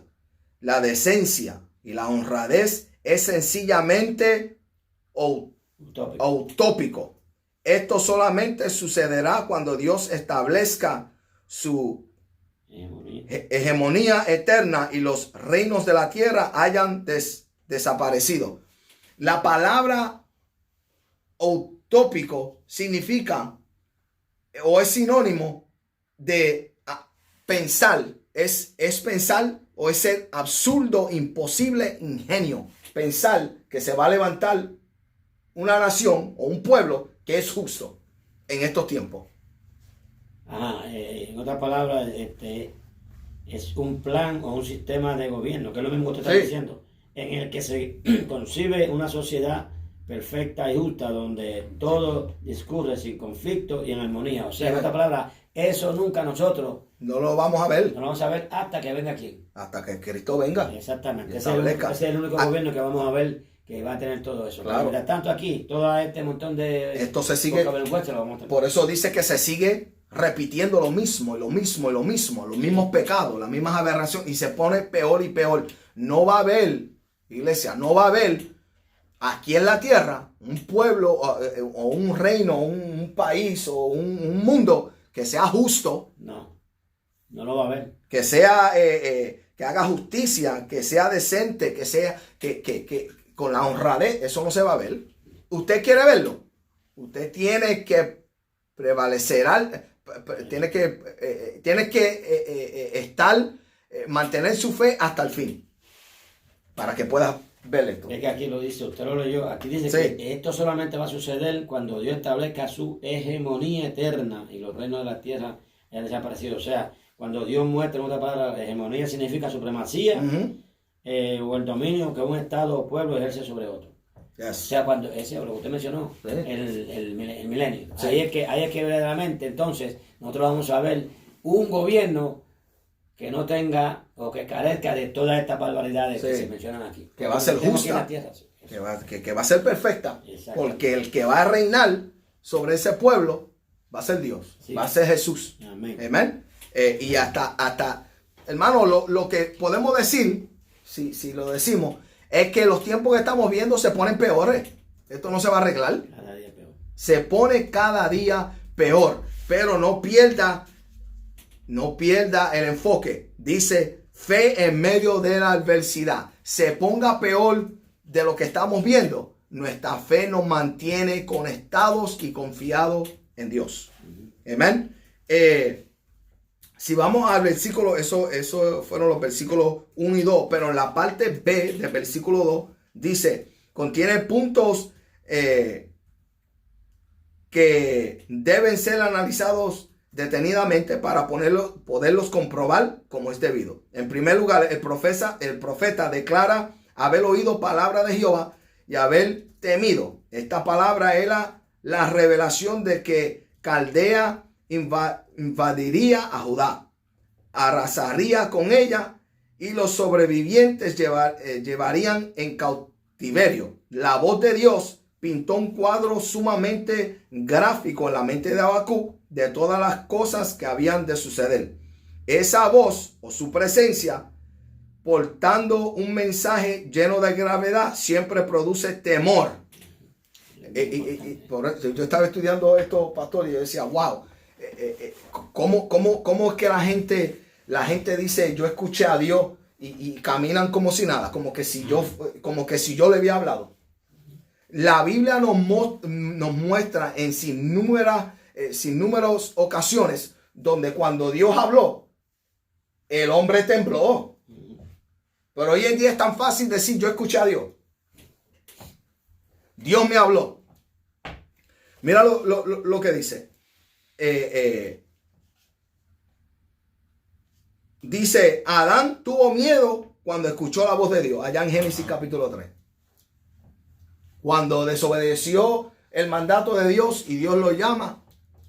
la decencia y la honradez es sencillamente utópico. Esto solamente sucederá cuando Dios establezca su hegemonía eterna y los reinos de la tierra hayan desaparecido. La palabra utópico significa o es sinónimo de pensar. Es pensar o es ser absurdo, imposible, ingenio. Pensar que se va a levantar una nación o un pueblo que es justo en estos tiempos. En otras palabras, es un plan o un sistema de gobierno, que es lo mismo que usted está diciendo, en el que se concibe una sociedad perfecta y justa, donde todo discurre sin conflicto y en armonía. O sea, en otras palabras, eso nunca nosotros no lo vamos a ver. No lo vamos a ver hasta que venga aquí. Hasta que Cristo venga. Exactamente. Ese es el único gobierno que vamos a ver que va a tener todo eso. Claro. Mientras tanto aquí, todo este montón de... Esto se sigue... Por eso dice que se sigue repitiendo lo mismo, los mismos pecados, las mismas aberraciones, y se pone peor y peor. No va a haber, iglesia, no va a haber aquí en la tierra un pueblo o un reino, un país o un mundo que sea justo. No lo va a haber. Que sea, que haga justicia, que sea decente, que sea, que con la honradez. Eso no se va a ver. ¿Usted quiere verlo? Usted tiene que prevalecer, tiene que estar, mantener su fe hasta el fin, para que pueda ver esto. Es que aquí lo dice, usted lo leyó, aquí dice que esto solamente va a suceder cuando Dios establezca su hegemonía eterna y los reinos de la tierra hayan desaparecido. O sea, cuando Dios muestra, en otra palabra, hegemonía significa supremacía o el dominio que un estado o pueblo ejerce sobre otro. Yes. O sea, cuando lo que usted mencionó, el milenio. Sí. Ahí es que verdaderamente, entonces, nosotros vamos a ver un gobierno que no tenga o que carezca de todas estas barbaridades que se mencionan aquí. Que va a ser justa, que va a ser perfecta, porque el que va a reinar sobre ese pueblo va a ser Dios, va a ser Jesús. Amén. Y hasta hermano, lo que podemos decir, si lo decimos, es que los tiempos que estamos viendo se ponen peores. Esto no se va a arreglar. Cada día peor. Se pone cada día peor. Pero no pierda no pierda el enfoque. Dice fe en medio de la adversidad. Se ponga peor de lo que estamos viendo, nuestra fe nos mantiene conectados y confiados en Dios. Amén. Si vamos al versículo, eso fueron los versículos 1 y 2, pero en la parte B del versículo 2 dice, contiene puntos que deben ser analizados detenidamente para poderlos comprobar como es debido. En primer lugar, el profeta declara haber oído palabra de Jehová y haber temido. Esta palabra era la revelación de que Caldea invadiría a Judá, arrasaría con ella y los sobrevivientes llevarían en cautiverio. La voz de Dios pintó un cuadro sumamente gráfico en la mente de Habacuc de todas las cosas que habían de suceder. Esa voz o su presencia portando un mensaje lleno de gravedad siempre produce temor. Yo estaba estudiando esto, pastor, y yo decía, wow, ¿cómo es que la gente dice, yo escuché a Dios y caminan como si nada, como que si yo le había hablado? La Biblia nos muestra en sin números ocasiones donde cuando Dios habló, el hombre tembló. Pero hoy en día es tan fácil decir, yo escuché a Dios. Dios me habló. Mira lo que dice. Dice, Adán tuvo miedo cuando escuchó la voz de Dios, allá en Génesis capítulo 3. Cuando desobedeció el mandato de Dios y Dios lo llama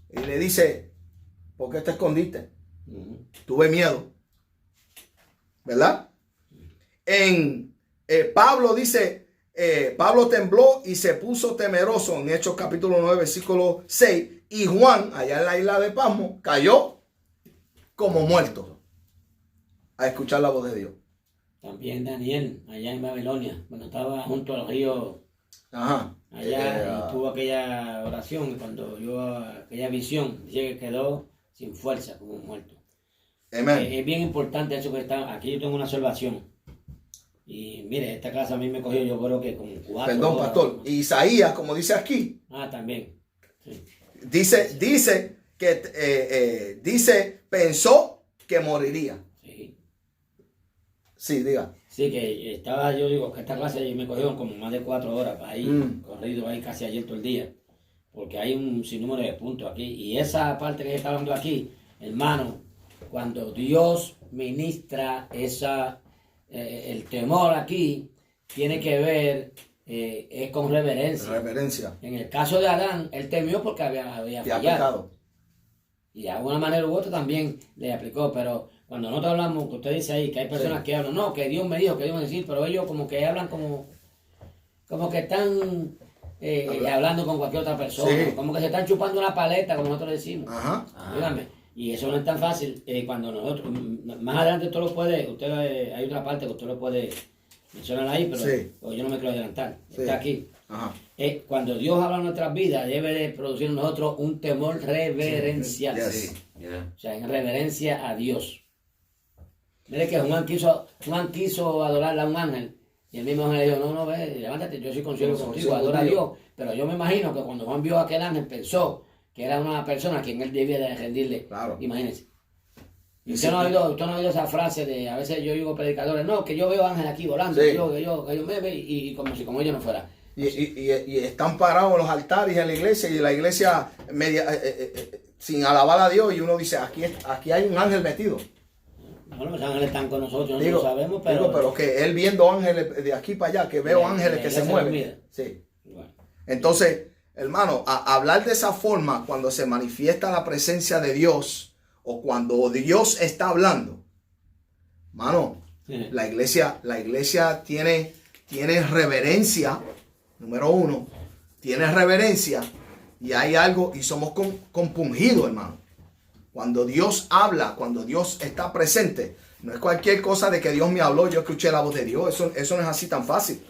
y le dice, ¿por qué te escondiste? Tuve miedo. ¿Verdad? Pablo dice, Pablo tembló y se puso temeroso en Hechos capítulo 9, versículo 6. Y Juan, allá en la isla de Pasmo, cayó como muerto a escuchar la voz de Dios. También Daniel, allá en Babilonia, cuando estaba junto al río, allá y tuvo aquella oración, cuando vio aquella visión, dice que quedó sin fuerza, como muerto. Amén. Es bien importante eso que está aquí. Yo tengo una observación. Y mire, esta clase a mí me cogió, yo creo que como 4 Perdón, horas. pastor. Isaías, como dice aquí. También. Sí. Dice que pensó que moriría. Sí. Sí, diga. Sí, que estaba, yo digo, que esta clase me cogió como más de 4 horas para ir, corrido ahí casi ayer todo el día. Porque hay un sinnúmero de puntos aquí. Y esa parte que está hablando aquí, hermano, cuando Dios ministra el temor aquí, tiene que ver, es con reverencia. En el caso de Adán, él temió porque había fallado. Y de alguna manera u otra también le aplicó, pero cuando nosotros hablamos, que usted dice ahí, que hay personas que hablan, no, que Dios me dijo, que Dios me decir, pero ellos como que hablan como que están hablando con cualquier otra persona, como que se están chupando una paleta, como nosotros decimos. Dígame. Y eso no es tan fácil cuando nosotros, más adelante usted lo puede, hay otra parte que usted lo puede mencionar ahí, pero yo no me quiero adelantar, está aquí. Cuando Dios habla en nuestras vidas, debe de producir en nosotros un temor reverencial. O sea, en reverencia a Dios. Mire que Juan quiso adorar a un ángel, y el mismo ángel le dijo, no, ve, levántate, yo soy consigo contigo, adora a Dios. Pero yo me imagino que cuando Juan vio a aquel ángel, pensó que era una persona a quien él debía de rendirle. Claro. Imagínense. Y usted no ha oído esa frase de, a veces yo digo predicadores, no, que yo veo ángeles aquí volando, que yo me ve, y como si como ellos no fuera. Y están parados en los altares en la iglesia, y la iglesia sin alabar a Dios, y uno dice, aquí hay un ángel metido. Bueno, los ángeles están con nosotros, no lo sabemos, pero... pero que él viendo ángeles de aquí para allá, que veo ángeles que se mueven. Sí. Bueno. Entonces, hermano, hablar de esa forma cuando se manifiesta la presencia de Dios o cuando Dios está hablando, hermano, la iglesia tiene reverencia, número 1, tiene reverencia y hay algo y somos compungidos, hermano. Cuando Dios habla, cuando Dios está presente, no es cualquier cosa de que Dios me habló, yo escuché la voz de Dios, eso no es así tan fácil.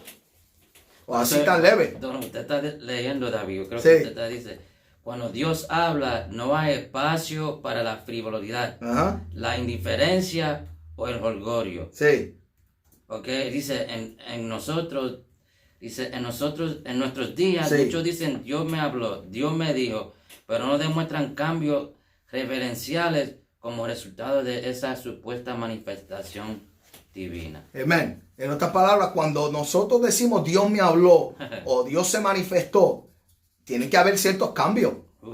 O así tan leve. Usted está leyendo, David, yo creo que usted dice, cuando Dios habla, no hay espacio para la frivolidad, la indiferencia o el orgullo. Sí. Ok, dice en nosotros, en nuestros días, muchos dicen, Dios me habló, Dios me dijo, pero no demuestran cambios reverenciales como resultado de esa supuesta manifestación divina. Amén. En otras palabras, cuando nosotros decimos Dios me habló o Dios se manifestó, tiene que haber ciertos cambios.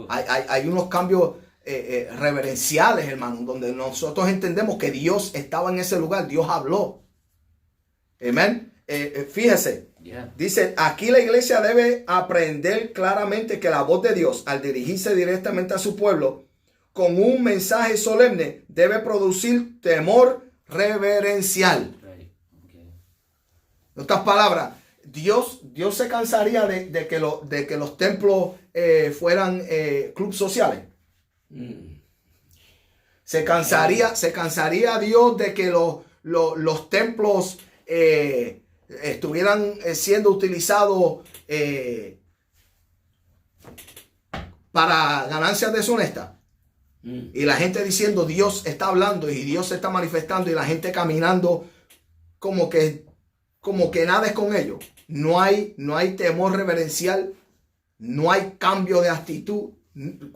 Hay unos cambios reverenciales, hermano, donde nosotros entendemos que Dios estaba en ese lugar, Dios habló. Amén. Fíjese, dice, aquí la iglesia debe aprender claramente que la voz de Dios, al dirigirse directamente a su pueblo, con un mensaje solemne, debe producir temor reverencial. En otras palabras, Dios se cansaría de que los templos fueran clubes sociales. Se cansaría Dios de que los templos estuvieran siendo utilizados para ganancias deshonestas. Y la gente diciendo Dios está hablando y Dios se está manifestando y la gente caminando como que nada es con ellos. No hay temor reverencial, no hay cambio de actitud.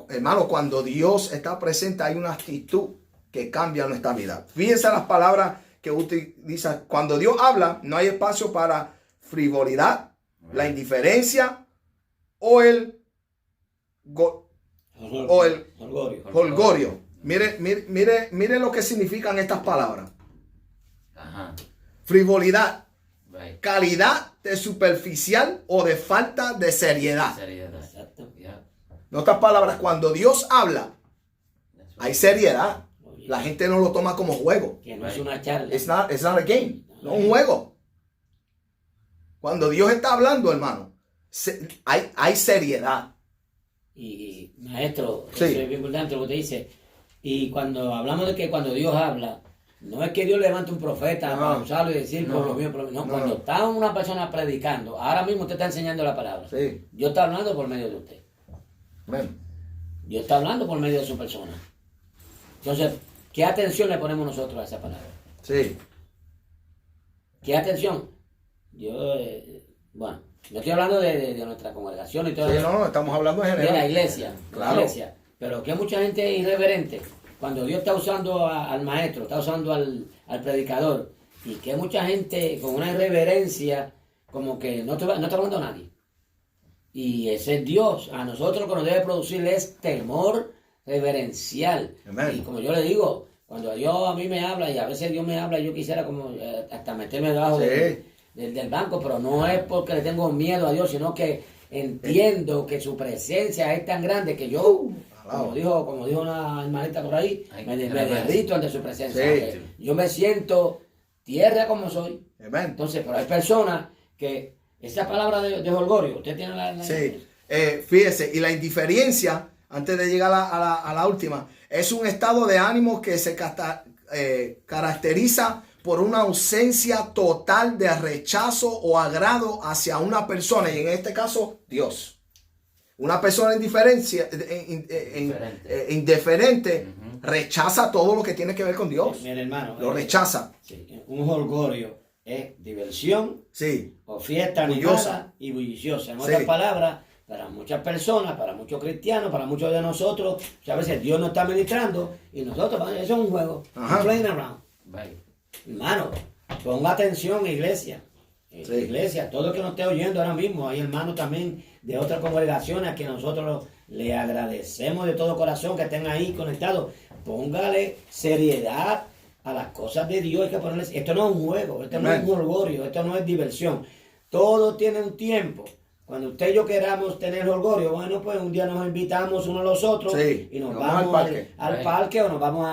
Hermano, cuando Dios está presente hay una actitud que cambia nuestra vida. Fíjense las palabras que utiliza. Cuando Dios habla, no hay espacio para frivolidad, la indiferencia o el holgorio. Mire lo que significan estas palabras. Frivolidad, calidad de superficial o de falta de seriedad. En otras palabras, cuando Dios habla, hay seriedad. La gente no lo toma como juego. Que no es una charla. It's not a game. No es un juego. Cuando Dios está hablando, hermano, hay seriedad. Y maestro, eso es bien importante lo que te dice. Y cuando hablamos de que cuando Dios habla, no es que Dios levante un profeta para usarlo y decir por lo mío, cuando está una persona predicando, ahora mismo usted está enseñando la palabra. Sí. Dios está hablando por medio de usted. Amén. Dios está hablando por medio de su persona. Entonces, ¿qué atención le ponemos nosotros a esa palabra? Sí. ¿Qué atención? Yo estoy hablando de nuestra congregación y todo eso. No, estamos hablando en general. De la iglesia. Claro. La iglesia. Pero que mucha gente es irreverente. Cuando Dios está usando al maestro, está usando al predicador, y que mucha gente con una irreverencia, como que no está hablando a nadie. Y ese es Dios. A nosotros lo que nos debe producir es temor reverencial. Amén. Y como yo le digo, cuando Dios a mí me habla, y a veces Dios me habla, yo quisiera como hasta meterme debajo del banco, pero no es porque le tengo miedo a Dios, sino que entiendo que su presencia es tan grande que yo, como dijo una hermanita por ahí, me derrito ante su presencia. Sí. Yo me siento tierra como soy. Amén. Entonces, pero hay personas que esa palabra de holgorio, usted tiene la Sí. Fíjese, y la indiferencia, antes de llegar a la última, es un estado de ánimo que se caracteriza por una ausencia total de rechazo o agrado hacia una persona, y en este caso, Dios. Una persona indiferente rechaza todo lo que tiene que ver con Dios. Mira, hermano, lo rechaza. Sí, un holgorio es diversión o fiesta animada y bulliciosa. En otras palabras, para muchas personas, para muchos cristianos, para muchos de nosotros, a veces Dios nos está ministrando y nosotros, eso es un juego, playing around. Hermano, ponga atención, iglesia. Iglesia, todo el que nos esté oyendo ahora mismo, hay hermanos también de otras congregaciones a que nosotros le agradecemos de todo corazón que estén ahí conectados. Póngale seriedad a las cosas de Dios. Hay que ponerle, esto no es un juego, esto no es un orgullo, esto no es diversión. Todo tiene un tiempo. Cuando usted y yo queramos tener orgullo, bueno, pues un día nos invitamos unos a los otros y nos vamos al parque o nos vamos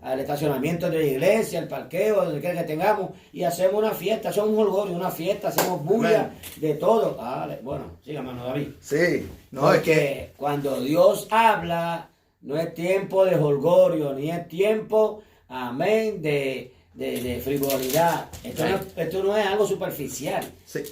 al estacionamiento de la iglesia, al parqueo, donde quiera que tengamos, y hacemos una fiesta, hacemos un holgorio, una fiesta, hacemos bulla de todo. Bueno, siga, hermano David. Sí, no, porque es que cuando Dios habla, no es tiempo de holgorio, ni es tiempo, amén, de frivolidad. Esto no es algo superficial.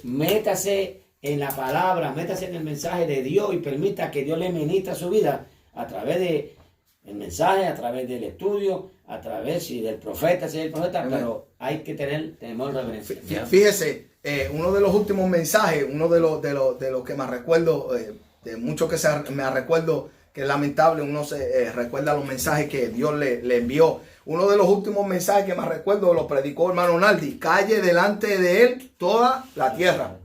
Métase en la palabra, métase en el mensaje de Dios y permita que Dios le ministre su vida a través de el mensaje, a través del estudio, a través del profeta, si es el profeta, pero hay que tener temor reverencia. Fíjese, uno de los últimos mensajes, uno de los que me recuerdo, de muchos que me recuerdo, que es lamentable, uno se recuerda los mensajes que Dios le envió. Uno de los últimos mensajes que me recuerdo lo predicó hermano Naldi: calle delante de él toda la tierra.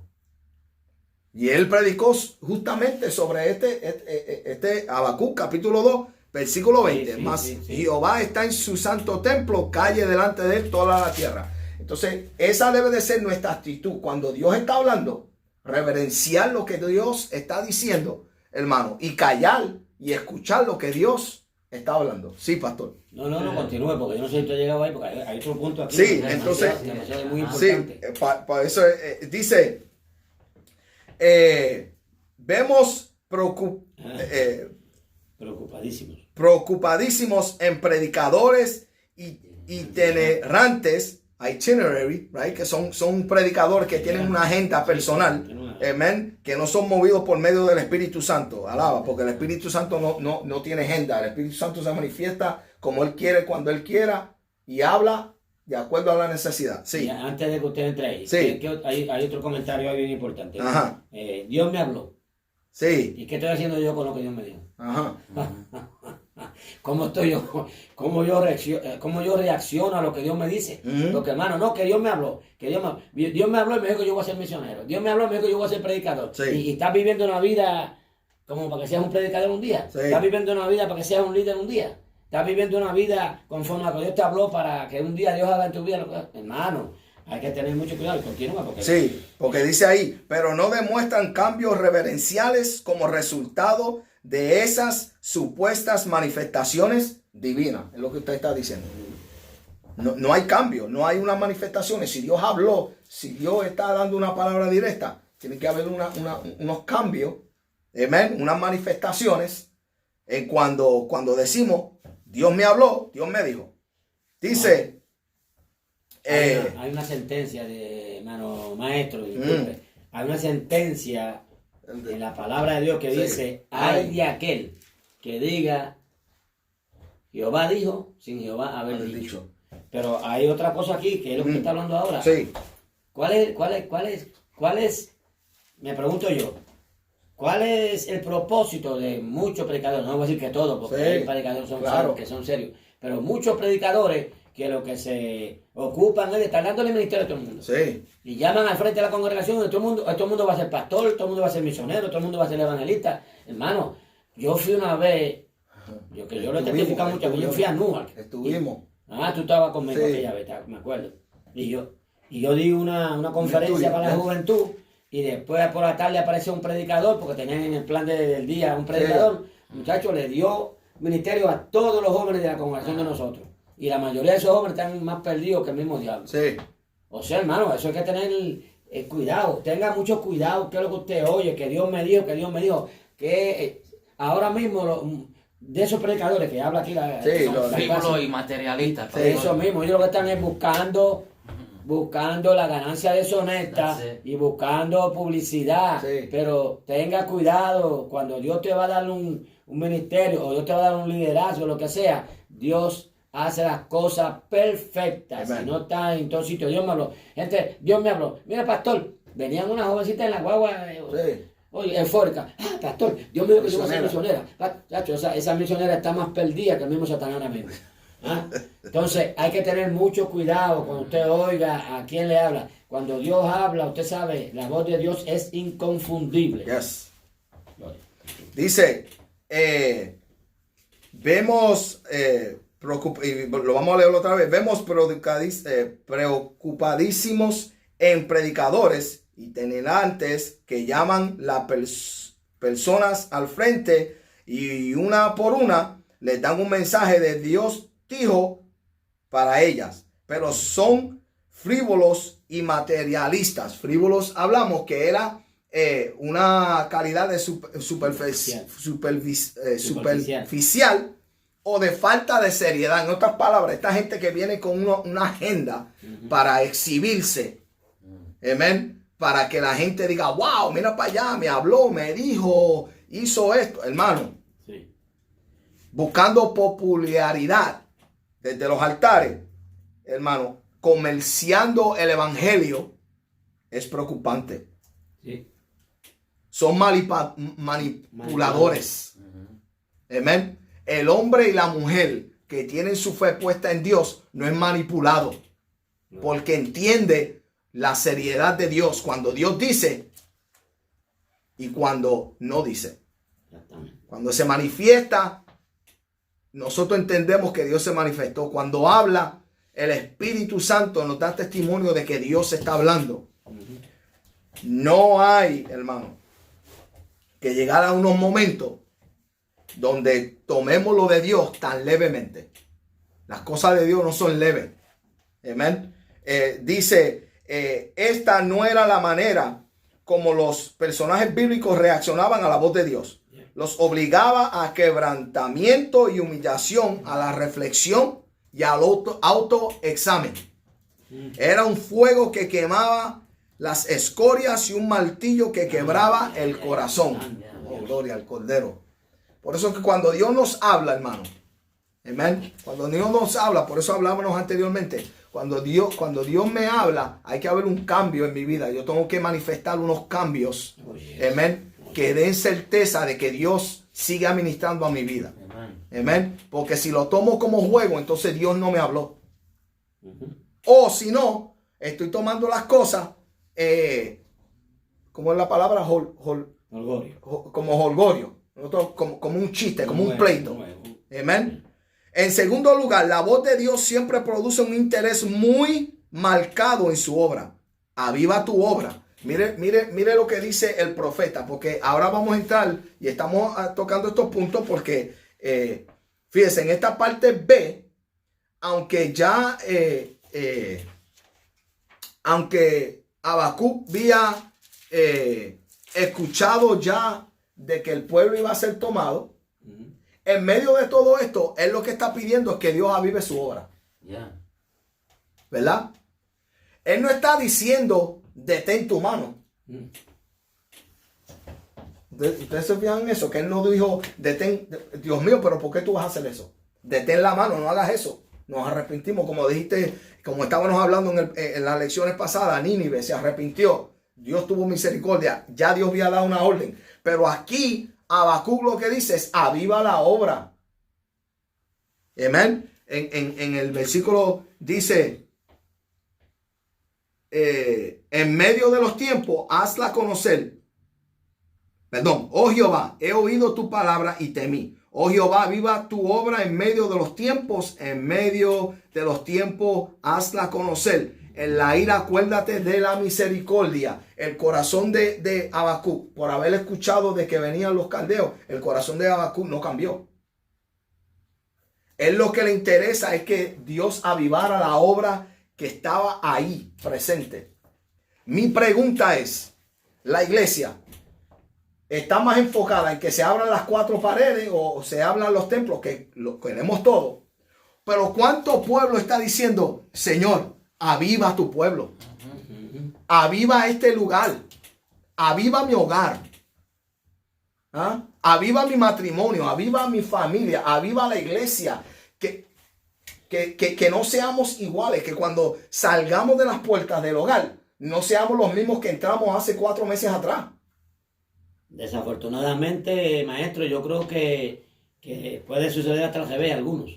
Y él predicó justamente sobre este Habacuc, capítulo 2, versículo 20. Sí. Jehová está en su santo templo, calle delante de él toda la tierra. Entonces, esa debe de ser nuestra actitud. Cuando Dios está hablando, reverenciar lo que Dios está diciendo, hermano, y callar y escuchar lo que Dios está hablando. Sí, pastor. No, continúe, porque yo no sé si usted ha llegado ahí, porque hay otro punto aquí. Sí, entonces, demasiado muy importante. Sí, para eso dice, vemos preocupadísimos en predicadores itinerantes, itinerary, right? Que son predicadores que tienen una agenda personal, amén, que no son movidos por medio del Espíritu Santo. Alaba, porque el Espíritu Santo no tiene agenda. El Espíritu Santo se manifiesta como Él quiere, cuando Él quiera, y habla de acuerdo a la necesidad. Sí. Antes de que usted entre ahí, sí. Hay otro comentario ahí bien importante. Ajá. Dios me habló. Sí. ¿Y qué estoy haciendo yo con lo que Dios me dijo? Ajá. ¿Cómo estoy yo? ¿Cómo yo reacciono a lo que Dios me dice? Porque, hermano, no, que Dios me habló. Dios me habló y me dijo que yo voy a ser misionero. Dios me habló y me dijo que yo voy a ser predicador. Sí. Y estás viviendo una vida como para que seas un predicador un día. Sí. Estás viviendo una vida para que seas un líder un día. Estás viviendo una vida conforme a lo que Dios te habló para que un día Dios haga en tu vida lo que... Hermano, hay que tener mucho cuidado y continúa. Porque dice ahí, pero no demuestran cambios reverenciales como resultado de esas supuestas manifestaciones divinas. Es lo que usted está diciendo. No hay cambio, no hay unas manifestaciones. Si Dios habló, si Dios está dando una palabra directa, tiene que haber unos cambios, amén, unas manifestaciones. Cuando decimos, Dios me habló, Dios me dijo. Dice... hay una sentencia de hermano maestro, hay una sentencia en la palabra de Dios que dice: ay de aquel que diga Jehová dijo sin Jehová haber dicho. Pero hay otra cosa aquí que es lo que está hablando ahora. Sí. ¿Cuál es? Me pregunto yo, ¿cuál es el propósito de muchos predicadores? No voy a decir que todos, porque hay predicadores que son serios, pero muchos predicadores que lo que se ocupan es de estar dándole ministerio a todo el mundo. Sí. Y llaman al frente de la congregación y todo el mundo va a ser pastor, todo el mundo va a ser misionero, todo el mundo va a ser evangelista. Hermano, yo fui una vez, yo lo he testificado mucho, yo fui a Newark. Estuvimos. Tú estabas conmigo aquella vez, me acuerdo. Y yo di una conferencia para la juventud y después por la tarde apareció un predicador, porque tenían en el plan del día un predicador. Muchacho, le dio ministerio a todos los jóvenes de la congregación de nosotros. Y la mayoría de esos jóvenes están más perdidos que el mismo diablo. Sí. O sea, hermano, eso hay que tener cuidado. Tenga mucho cuidado, que es lo que usted oye, que Dios me dijo, que ahora mismo de esos predicadores que habla aquí, los frívolos y materialistas. Eso mismo, ellos lo que están es buscando la ganancia deshonesta y buscando publicidad. Sí. Pero tenga cuidado, cuando Dios te va a dar un ministerio o Dios te va a dar un liderazgo, lo que sea, Dios hace las cosas perfectas. Si no está en todo sitio, Dios me habló. Gente, Dios me habló. Mira, pastor, venían una jovencita en la guagua, oye, eufórica. Pastor, Dios me dijo que yo voy a ser misionera. Esa misionera está más perdida que el mismo Satanás ahora mismo. Entonces, hay que tener mucho cuidado cuando usted oiga a quién le habla. Cuando Dios habla, usted sabe, la voz de Dios es inconfundible. Yes. Dice, vemos... y lo vamos a leer otra vez. Vemos preocupadísimos en predicadores itinerantes que llaman las personas al frente y una por una les dan un mensaje de Dios dijo para ellas, pero son frívolos y materialistas. Frívolos hablamos que era una calidad de superficial o de falta de seriedad. En otras palabras, esta gente que viene con una agenda para exhibirse, amén, para que la gente diga, wow, mira para allá, me habló, me dijo, hizo esto, hermano. Sí. Buscando popularidad desde los altares, hermano, comerciando el evangelio es preocupante. Sí. Son manipuladores. Amén. El hombre y la mujer que tienen su fe puesta en Dios no es manipulado, porque entiende la seriedad de Dios cuando Dios dice y cuando no dice. Cuando se manifiesta, nosotros entendemos que Dios se manifestó. Cuando habla, el Espíritu Santo nos da testimonio de que Dios está hablando. No hay, hermano, que llegar a unos momentos donde tomemos lo de Dios tan levemente. Las cosas de Dios no son leves. Amén. Dice, esta no era la manera como los personajes bíblicos reaccionaban a la voz de Dios. Los obligaba a quebrantamiento y humillación, a la reflexión y al autoexamen. Era un fuego que quemaba las escorias y un martillo que quebraba el corazón. Oh, gloria al Cordero. Por eso es que cuando Dios nos habla, hermano, amén, cuando Dios nos habla, por eso hablábamos anteriormente, cuando Dios me habla, hay que haber un cambio en mi vida. Yo tengo que manifestar unos cambios, amén, que den certeza de que Dios sigue administrando a mi vida. Amén. Porque si lo tomo como juego, entonces Dios no me habló. O si no, estoy tomando las cosas, ¿cómo es la palabra? Holgorio. Como holgorio. Como un chiste, como un pleito. Amén. En segundo lugar, la voz de Dios siempre produce un interés muy marcado en su obra. Aviva tu obra. Mire lo que dice el profeta, porque ahora vamos a entrar y estamos tocando estos puntos porque, fíjense, en esta parte B, aunque ya, aunque Habacuc había escuchado ya de que el pueblo iba a ser tomado, en medio de todo esto, él lo que está pidiendo es que Dios avive su obra. ¿Verdad? Él no está diciendo, detén tu mano. ¿Ustedes se fijan en eso? Que él no dijo, detén, Dios mío, pero ¿por qué tú vas a hacer eso? Detén la mano, no hagas eso. Nos arrepentimos, como dijiste, como estábamos hablando en las lecciones pasadas, Nínive se arrepintió. Dios tuvo misericordia. Ya Dios había dado una orden. Pero aquí, Habacuc lo que dice es, aviva la obra. Amén. En el versículo dice, en medio de los tiempos, hazla conocer. Perdón, oh Jehová, he oído tu palabra y temí. Oh Jehová, viva tu obra en medio de los tiempos. En medio de los tiempos, hazla conocer. En la ira, acuérdate de la misericordia. El corazón de Habacuc, por haber escuchado de que venían los caldeos, el corazón de Habacuc no cambió. Él lo que le interesa es que Dios avivara la obra que estaba ahí presente. Mi pregunta es, ¿la iglesia está más enfocada en que se abran las cuatro paredes o se abran los templos, que lo queremos todo? Pero ¿cuánto pueblo está diciendo, Señor, aviva tu pueblo? Aviva este lugar. Aviva mi hogar. ¿Ah? Aviva mi matrimonio. Aviva mi familia. Aviva la iglesia. Que no seamos iguales. Que cuando salgamos de las puertas del hogar, no seamos los mismos que entramos hace 4 meses atrás. Desafortunadamente, maestro, yo creo que puede suceder hasta al revés algunos.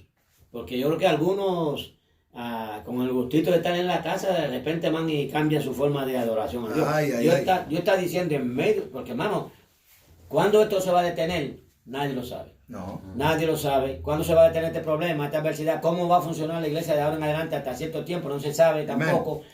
Porque yo creo que algunos, con el gustito de estar en la casa, de repente van y cambian su forma de adoración a Dios. Dios está diciendo en medio, porque hermano, ¿cuándo esto se va a detener? Nadie lo sabe. No. Nadie lo sabe. ¿Cuándo se va a detener este problema, esta adversidad? ¿Cómo va a funcionar la iglesia de ahora en adelante hasta cierto tiempo? No se sabe tampoco. Amen.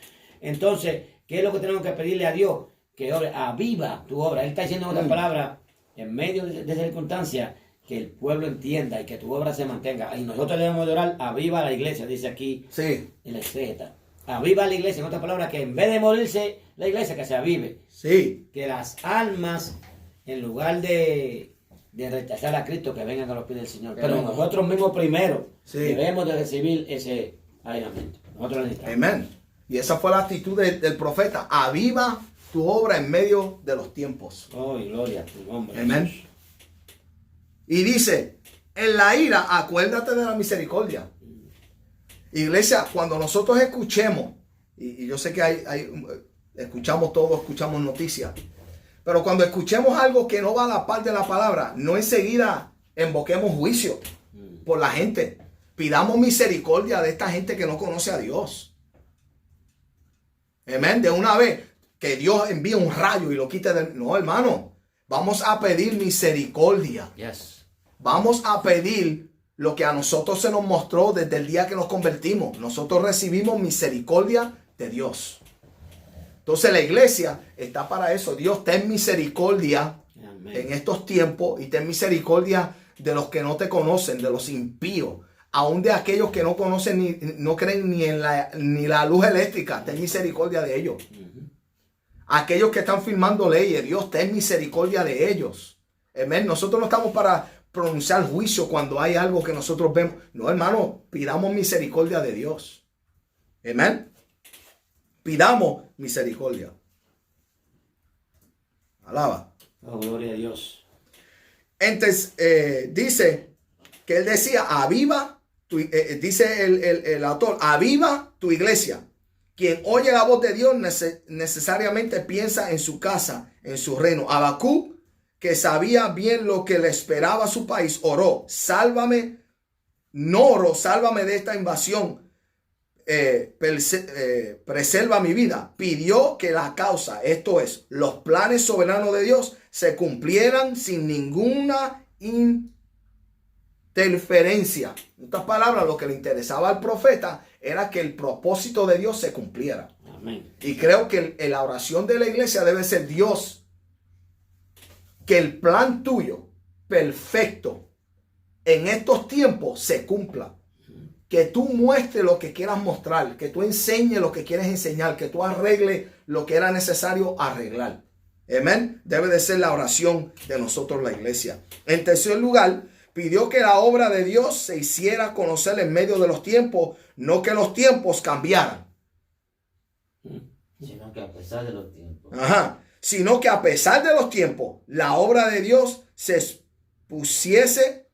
Entonces, ¿qué es lo que tenemos que pedirle a Dios? Que aviva tu obra. Él está diciendo en otras palabras, en medio de circunstancias, que el pueblo entienda y que tu obra se mantenga. Y nosotros debemos de orar, aviva la iglesia, dice aquí en la exégeta. Aviva la iglesia, en otras palabras, que en vez de morirse la iglesia, que se avive. Sí. Que las almas, en lugar de rechazar a Cristo, que vengan a los pies del Señor. Pero nosotros mismos primero debemos de recibir ese avivamiento. Nosotros necesitamos. Amén. Y esa fue la actitud del profeta. Aviva tu obra en medio de los tiempos. Oh, gloria a tu nombre. Amén. Y dice, en la ira, acuérdate de la misericordia. Iglesia, cuando nosotros escuchemos, y yo sé que escuchamos todo, escuchamos noticias, pero cuando escuchemos algo que no va a la par de la palabra, no enseguida invoquemos juicio por la gente. Pidamos misericordia de esta gente que no conoce a Dios. Amén. De una vez que Dios envíe un rayo y lo quite del... No, hermano. Vamos a pedir misericordia. Yes. Vamos a pedir lo que a nosotros se nos mostró desde el día que nos convertimos. Nosotros recibimos misericordia de Dios. Entonces la iglesia está para eso. Dios, ten misericordia en estos tiempos y ten misericordia de los que no te conocen, de los impíos, aún de aquellos que no conocen no creen ni la luz eléctrica. Ten misericordia de ellos. Aquellos que están firmando leyes, Dios, ten misericordia de ellos. Amén. Nosotros no estamos para pronunciar juicio cuando hay algo que nosotros vemos. No, hermano, pidamos misericordia de Dios. Amén. Pidamos misericordia. Alaba. Oh, gloria a Dios. Entonces, dice que él decía, aviva, dice el autor, aviva tu iglesia. Quien oye la voz de Dios necesariamente piensa en su casa, en su reino. Habacuc, que sabía bien lo que le esperaba a su país, oró, sálvame, no oró, sálvame de esta invasión, preserva mi vida. Pidió que la causa, esto es, los planes soberanos de Dios, se cumplieran sin ninguna interferencia. En otras palabras, lo que le interesaba al profeta era que el propósito de Dios se cumpliera. Amén. Y creo que la oración de la iglesia debe ser: Dios, que el plan tuyo perfecto en estos tiempos se cumpla. Que tú muestres lo que quieras mostrar, que tú enseñes lo que quieres enseñar, que tú arregles lo que era necesario arreglar. Amén. Debe de ser la oración de nosotros, la iglesia. En tercer lugar, pidió que la obra de Dios se hiciera conocer en medio de los tiempos, no que los tiempos cambiaran. Sino que a pesar de los tiempos. Ajá. Sino que a pesar de los tiempos, la obra de Dios se expusiese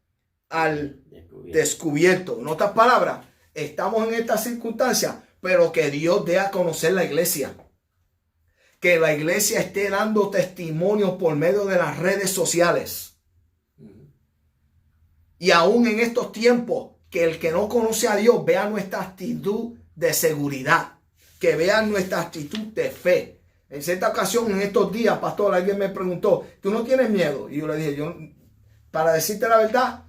al descubierto. En otras palabras, estamos en esta circunstancia, pero que Dios dé a conocer la iglesia. Que la iglesia esté dando testimonio por medio de las redes sociales. Y aún en estos tiempos, que el que no conoce a Dios vea nuestra actitud de seguridad, que vea nuestra actitud de fe. En cierta ocasión, en estos días, pastor, alguien me preguntó, ¿tú no tienes miedo? Y yo le dije, yo, para decirte la verdad,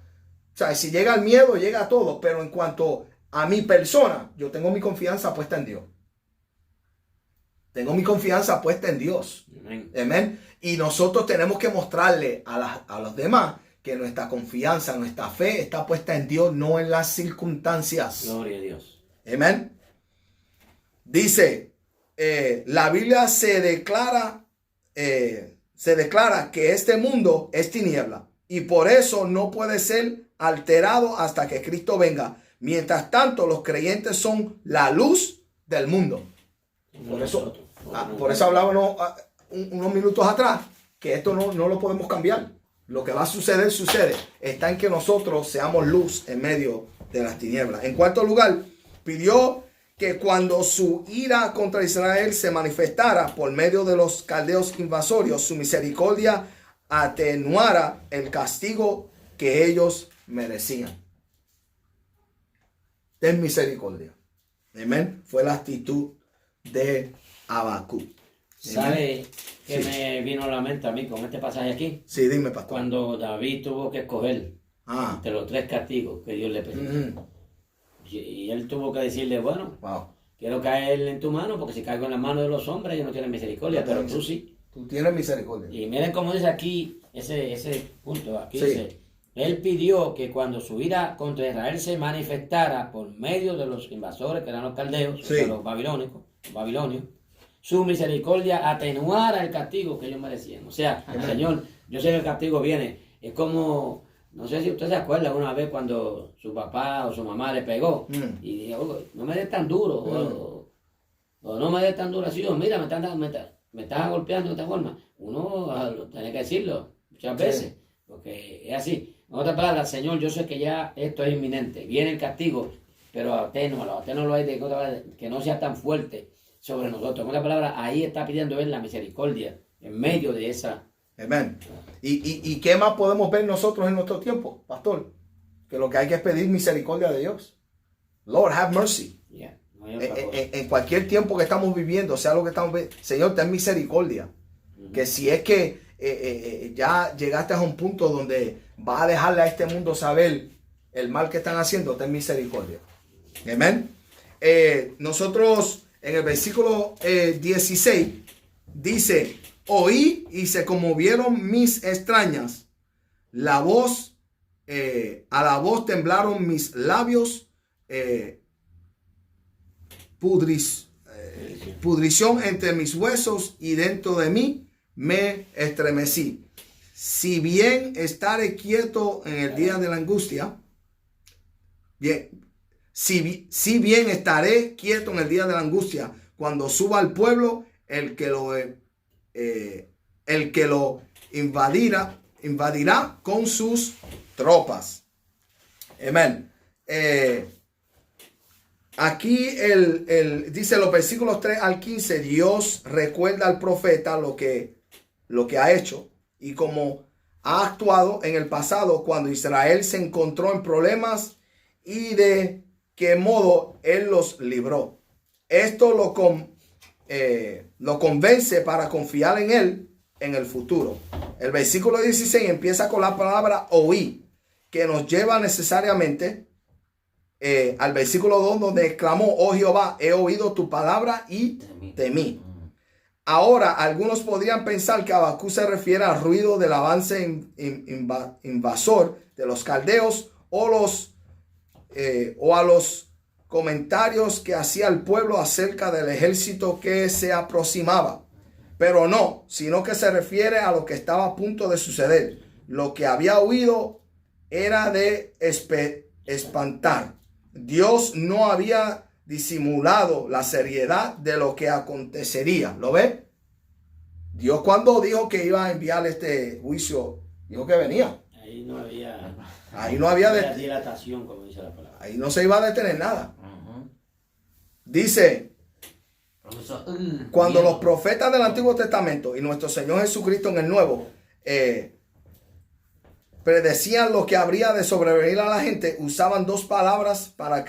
o sea, si llega el miedo, llega todo, pero en cuanto a mi persona, yo tengo mi confianza puesta en Dios. Tengo mi confianza puesta en Dios. Amén. Y nosotros tenemos que mostrarle a los demás que nuestra confianza, nuestra fe está puesta en Dios, no en las circunstancias. Gloria a Dios. Amén. Dice, la Biblia se declara que este mundo es tiniebla y por eso no puede ser alterado hasta que Cristo venga. Mientras tanto, los creyentes son la luz del mundo. Por eso hablábamos unos minutos atrás que esto no lo podemos cambiar. Lo que va a suceder, sucede. Está en que nosotros seamos luz en medio de las tinieblas. En cuarto lugar, pidió que cuando su ira contra Israel se manifestara por medio de los caldeos invasorios, su misericordia atenuara el castigo que ellos merecían. Ten misericordia. Amén. Fue la actitud de Habacuc. ¿Sabe qué me vino a la mente a mí con este pasaje aquí? Sí, dime, pastor. Cuando David tuvo que escoger entre los 3 castigos que Dios le pidió. Y él tuvo que decirle, bueno, quiero caer en tu mano, porque si caigo en la mano de los hombres, ellos no tienen misericordia, pero tú sí. Tú tienes misericordia. Y miren cómo dice aquí ese punto. Aquí dice, él pidió que cuando su ira contra Israel se manifestara por medio de los invasores, que eran los caldeos, o sea, los babilonios, su misericordia atenuara el castigo que ellos merecían. O sea, Señor, yo sé que el castigo viene. Es como, no sé si usted se acuerda una vez cuando su papá o su mamá le pegó y dijo, no me des tan duro, o no me des tan duro así, o mira, me están dando, me estás golpeando de esta forma, uno lo tiene que decirlo muchas veces, porque es así. En otras palabras, Señor, yo sé que ya esto es inminente, viene el castigo, pero aténualo ahí que no sea tan fuerte sobre nosotros. En otras palabras, ahí está pidiendo Él la misericordia en medio de esa. Amén. ¿Y qué más podemos ver nosotros en nuestro tiempo, pastor? Que lo que hay que es pedir misericordia de Dios. Lord, have mercy. Yeah, no en cualquier tiempo que estamos viviendo, sea lo que estamos viviendo, Señor, ten misericordia. Que si es que ya llegaste a un punto donde vas a dejarle a este mundo saber el mal que están haciendo, ten misericordia. Amén. Nosotros en el versículo 16 dice: oí y se conmovieron mis extrañas, la voz, a la voz temblaron mis labios, pudrición entre mis huesos y dentro de mí me estremecí. Si bien estaré quieto en el día de la angustia, si bien estaré quieto en el día de la angustia, cuando suba al pueblo el que lo invadirá con sus tropas. Amén. Aquí dice los versículos 3 al 15, Dios recuerda al profeta lo que ha hecho y cómo ha actuado en el pasado cuando Israel se encontró en problemas y de qué modo Él los libró. Esto lo convence para confiar en Él en el futuro. El versículo 16 empieza con la palabra oí, que nos lleva necesariamente al versículo 2, donde exclamó: oh Jehová, he oído tu palabra y temí. Ahora, algunos podrían pensar que Habacuc se refiere al ruido del avance invasor de los caldeos o a los comentarios que hacía el pueblo acerca del ejército que se aproximaba. Pero no, sino que se refiere a lo que estaba a punto de suceder. Lo que había oído era de espantar. Dios no había disimulado la seriedad de lo que acontecería. ¿Lo ve? Dios, cuando dijo que iba a enviar este juicio, dijo que venía. Ahí no había dilatación, como dice la palabra. Ahí no se iba a detener nada. Dice: cuando los profetas del Antiguo Testamento y nuestro Señor Jesucristo en el Nuevo predecían lo que habría de sobrevenir a la gente, usaban dos palabras para los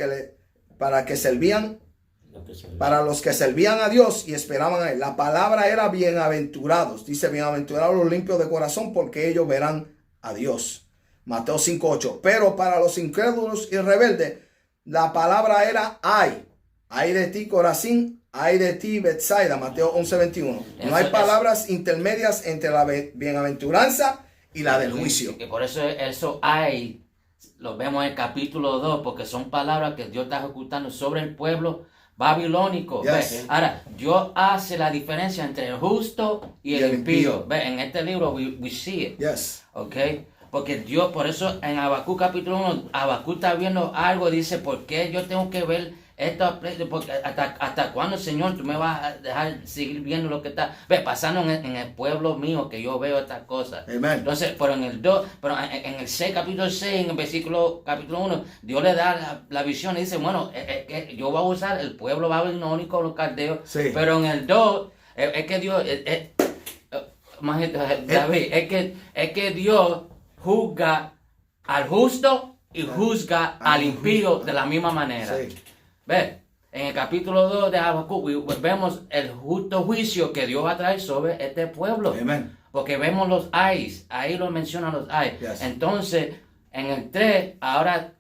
que servían a Dios y esperaban a Él. La palabra era bienaventurados. Dice: bienaventurados los limpios de corazón, porque ellos verán a Dios. Mateo 5:8. Pero para los incrédulos y rebeldes, la palabra era ay. Ay de ti, Corazín. Ay de ti, Betsaida. Mateo 11:21. No hay palabras intermedias entre la bienaventuranza y la del juicio. Que por eso hay, lo vemos en el capítulo 2, porque son palabras que Dios está ejecutando sobre el pueblo babilónico. Yes. Ahora, Dios hace la diferencia entre el justo y el impío. En este libro we see it. Yes. Okay. Porque Dios, por eso en Habacuc capítulo 1, Habacuc está viendo algo y dice: ¿por qué yo tengo que ver esto? Porque hasta cuándo, Señor, tú me vas a dejar seguir viendo lo que está pasando en el pueblo mío, que yo veo estas cosas. Amen. Entonces, pero en el el 6, capítulo 6, en el capítulo 1, Dios le da la visión y dice: bueno, yo voy a usar el pueblo babilónico, los caldeos, sí. Pero en el 2, es que Dios, David, es que Dios juzga al justo y juzga al impío de la misma manera. Sí. ¿Ves? En el capítulo 2 de Habacuc vemos el justo juicio que Dios va a traer sobre este pueblo. Amen. Porque vemos los ayes, ahí lo mencionan los ayes. Yes. Entonces, en el 3, ahora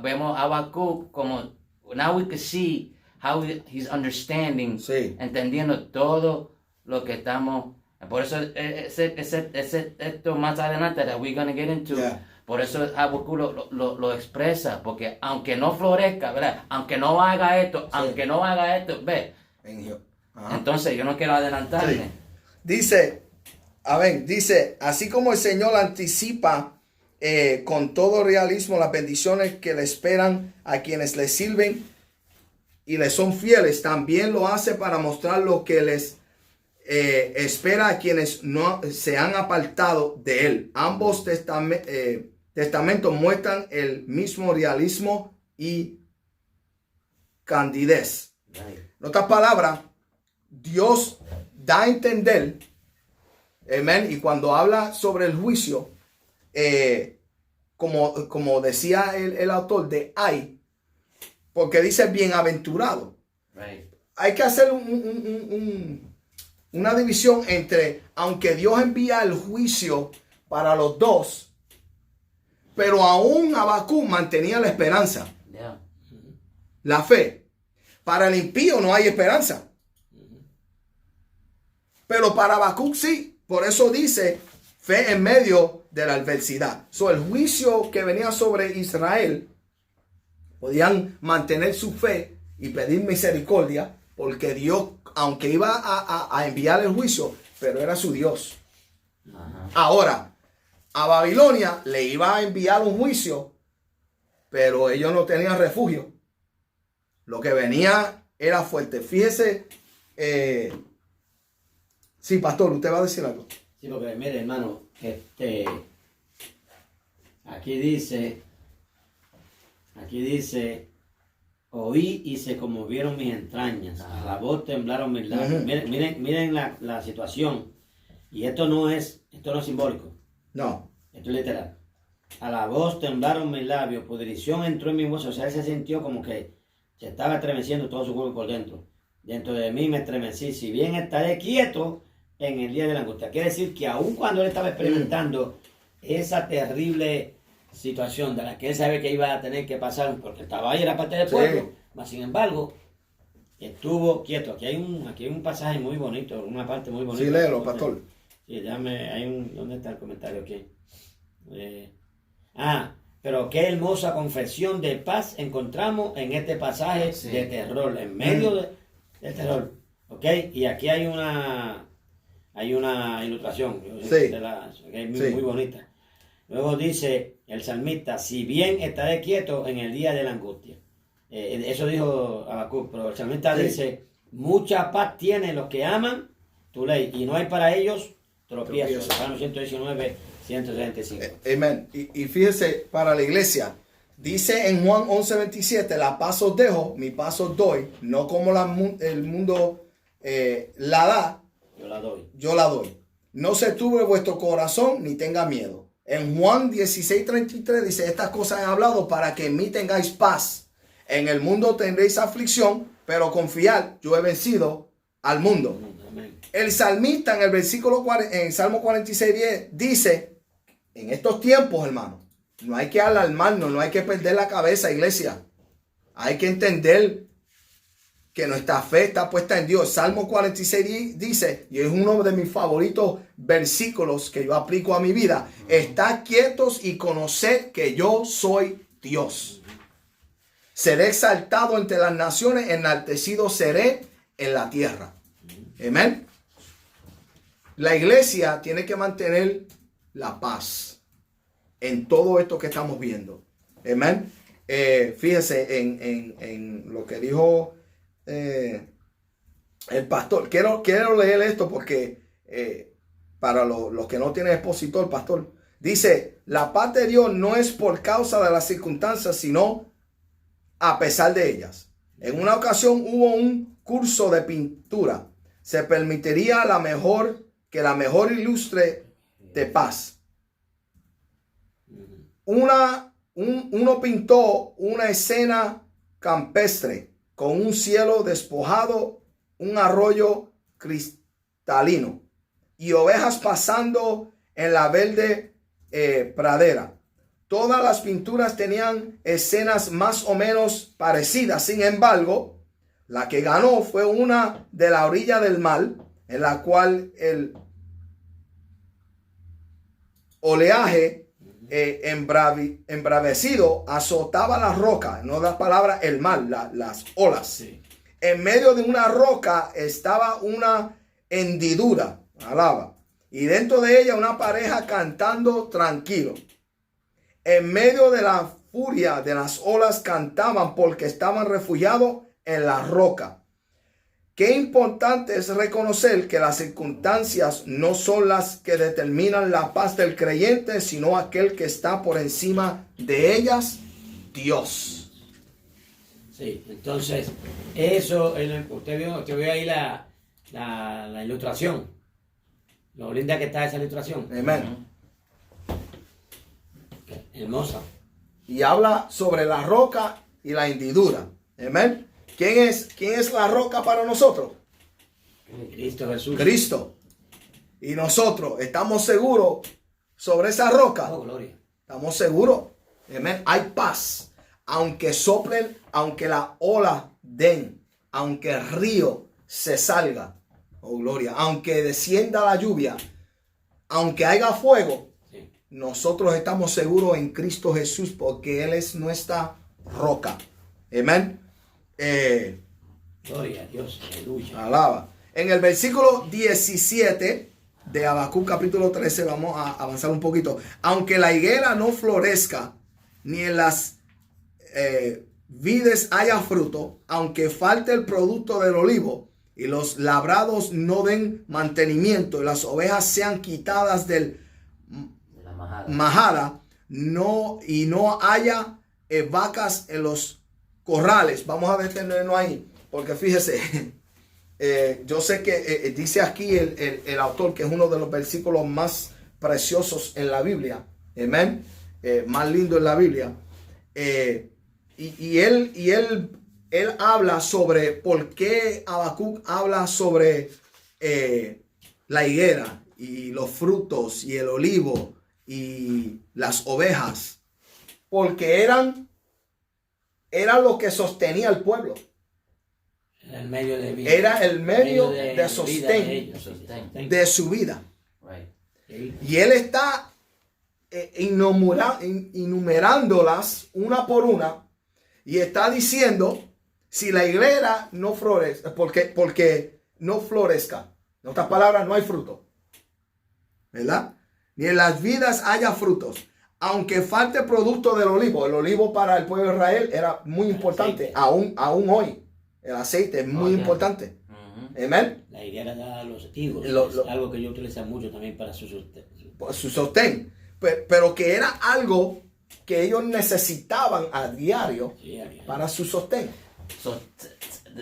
vemos a Habacuc como, now we can see how he's understanding, sí. Entendiendo todo lo que estamos. Por eso esto más adelante that we're going to get into. Yeah. Por eso Habacuc lo expresa, porque aunque no florezca, ¿verdad? Aunque no haga esto, sí. Aunque no haga esto, ve. Entonces yo no quiero adelantarme. Sí. Dice, así como el Señor anticipa con todo realismo las bendiciones que le esperan a quienes le sirven y le son fieles, también lo hace para mostrar lo que les espera a quienes no se han apartado de él. Ambos testamentos muestran el mismo realismo y candidez. En otras palabras, Dios da a entender, amén, y cuando habla sobre el juicio, como decía el autor de ay, porque dice bienaventurado. Right. Hay que hacer una división entre, aunque Dios envía el juicio para los dos, pero aún Habacuc mantenía la esperanza, Yeah. la fe. Para el impío no hay esperanza, pero para Habacuc sí. Por eso dice fe en medio de la adversidad. El juicio que venía sobre Israel, podían mantener su fe y pedir misericordia, porque Dios, aunque iba a enviar el juicio, pero era su Dios. Ahora, a Babilonia le iba a enviar un juicio, pero ellos no tenían refugio. Lo que venía era fuerte. Fíjese, sí, pastor, usted va a decir algo. Sí, porque mire, hermano, aquí dice, oí y se conmovieron mis entrañas, a la voz temblaron mis labios. Miren la situación. Y esto no es simbólico. No. Esto es literal. A la voz temblaron mis labios, pudrición entró en mi hueso. O sea, él se sintió como que se estaba estremeciendo todo su cuerpo por dentro. Dentro de mí me estremecí, si bien estaré quieto en el día de la angustia. Quiere decir que aun cuando él estaba experimentando esa terrible situación de la que él sabe que iba a tener que pasar, porque estaba ahí, era parte del pueblo, mas sin embargo, estuvo quieto. Aquí hay un pasaje muy bonito, una parte muy bonita. Sí, léelo, pastor. Sí, ¿dónde está el comentario aquí? Pero qué hermosa confesión de paz encontramos en este pasaje de terror, en medio del terror. ¿Ok? Y aquí hay una ilustración muy bonita. Luego dice el salmista, si bien estaré quieto en el día de la angustia. Eso dijo Habacuc, pero el salmista dice, mucha paz tienen los que aman tu ley y no hay para ellos tropiezos. Salmo 119, 165. Amén. Y fíjese, para la iglesia, dice en Juan 11:27, la paz os dejo, mi paz os doy, no como el mundo la da. Yo la doy. No se turbe vuestro corazón ni tenga miedo. En Juan 16:33 dice, estas cosas he hablado para que en mí tengáis paz. En el mundo tendréis aflicción, pero confiad, yo he vencido al mundo. Amén. El salmista en el versículo en Salmo 46:10 dice, en estos tiempos, hermano, no hay que alarmarnos, no hay que perder la cabeza, iglesia. Hay que entender que nuestra fe está puesta en Dios. Salmo 46 dice, y es uno de mis favoritos versículos que yo aplico a mi vida, estad quietos y conoced que yo soy Dios. Seré exaltado entre las naciones, enaltecido seré en la tierra. Amén. La iglesia tiene que mantener la paz en todo esto que estamos viendo. Amén. Fíjese en lo que dijo el pastor. Quiero leer esto porque para los que no tienen expositor, pastor, dice, la paz de Dios no es por causa de las circunstancias, sino a pesar de ellas. En una ocasión hubo un curso de pintura. Se permitiría que la mejor ilustre de paz. Uno pintó una escena campestre con un cielo despojado, un arroyo cristalino y ovejas pasando en la verde pradera. Todas las pinturas tenían escenas más o menos parecidas. Sin embargo, la que ganó fue una de la orilla del mar, en la cual el oleaje embravecido azotaba la roca, no la palabra el mar, las olas. Sí. En medio de una roca estaba una hendidura, alaba, y dentro de ella una pareja cantando tranquilo. En medio de la furia de las olas cantaban porque estaban refugiados en la roca. qué importante es reconocer que las circunstancias no son las que determinan la paz del creyente, sino aquel que está por encima de ellas, Dios. Sí, entonces, eso, usted vio ahí la ilustración. Lo linda que está esa ilustración. Amén. Hermosa. Y habla sobre la roca y la hendidura. Amén. ¿Quién es la roca para nosotros? Cristo Jesús. Cristo. Y nosotros estamos seguros sobre esa roca. Oh, gloria. Estamos seguros. Amén. Hay paz. Aunque soplen, aunque la ola den, aunque el río se salga. Oh, gloria. Aunque descienda la lluvia, aunque haya fuego, sí, nosotros estamos seguros en Cristo Jesús porque Él es nuestra roca. Amén. Gloria a Dios. Aleluya. Alaba. En el versículo 17 de Habacuc capítulo 13, vamos a avanzar un poquito. Aunque la higuera no florezca, ni en las vides haya fruto, aunque falte el producto del olivo, y los labrados no den mantenimiento, y las ovejas sean quitadas de la majada, y no haya vacas en los corrales. Vamos a detenernos ahí, porque fíjese, yo sé que dice aquí el autor que es uno de los versículos más preciosos en la Biblia, amén, más lindo en la Biblia, y él habla sobre por qué Habacuc habla sobre la higuera y los frutos y el olivo y las ovejas, porque eran lo que sostenía al pueblo. Era el medio de vida. Era el medio de sostén de su vida. Right. Y él está enumerándolas una por una y está diciendo si la higuera no florece, porque no florezca. En otras palabras, no hay fruto, ¿verdad? Ni en las vidas haya frutos. Aunque falte producto del olivo. El olivo para el pueblo de Israel era muy importante. Aún hoy. El aceite es muy importante. Amén. La higuera da los higos. Algo que ellos utilizan mucho también para su sostén. Pero que era algo que ellos necesitaban a diario para su sostén.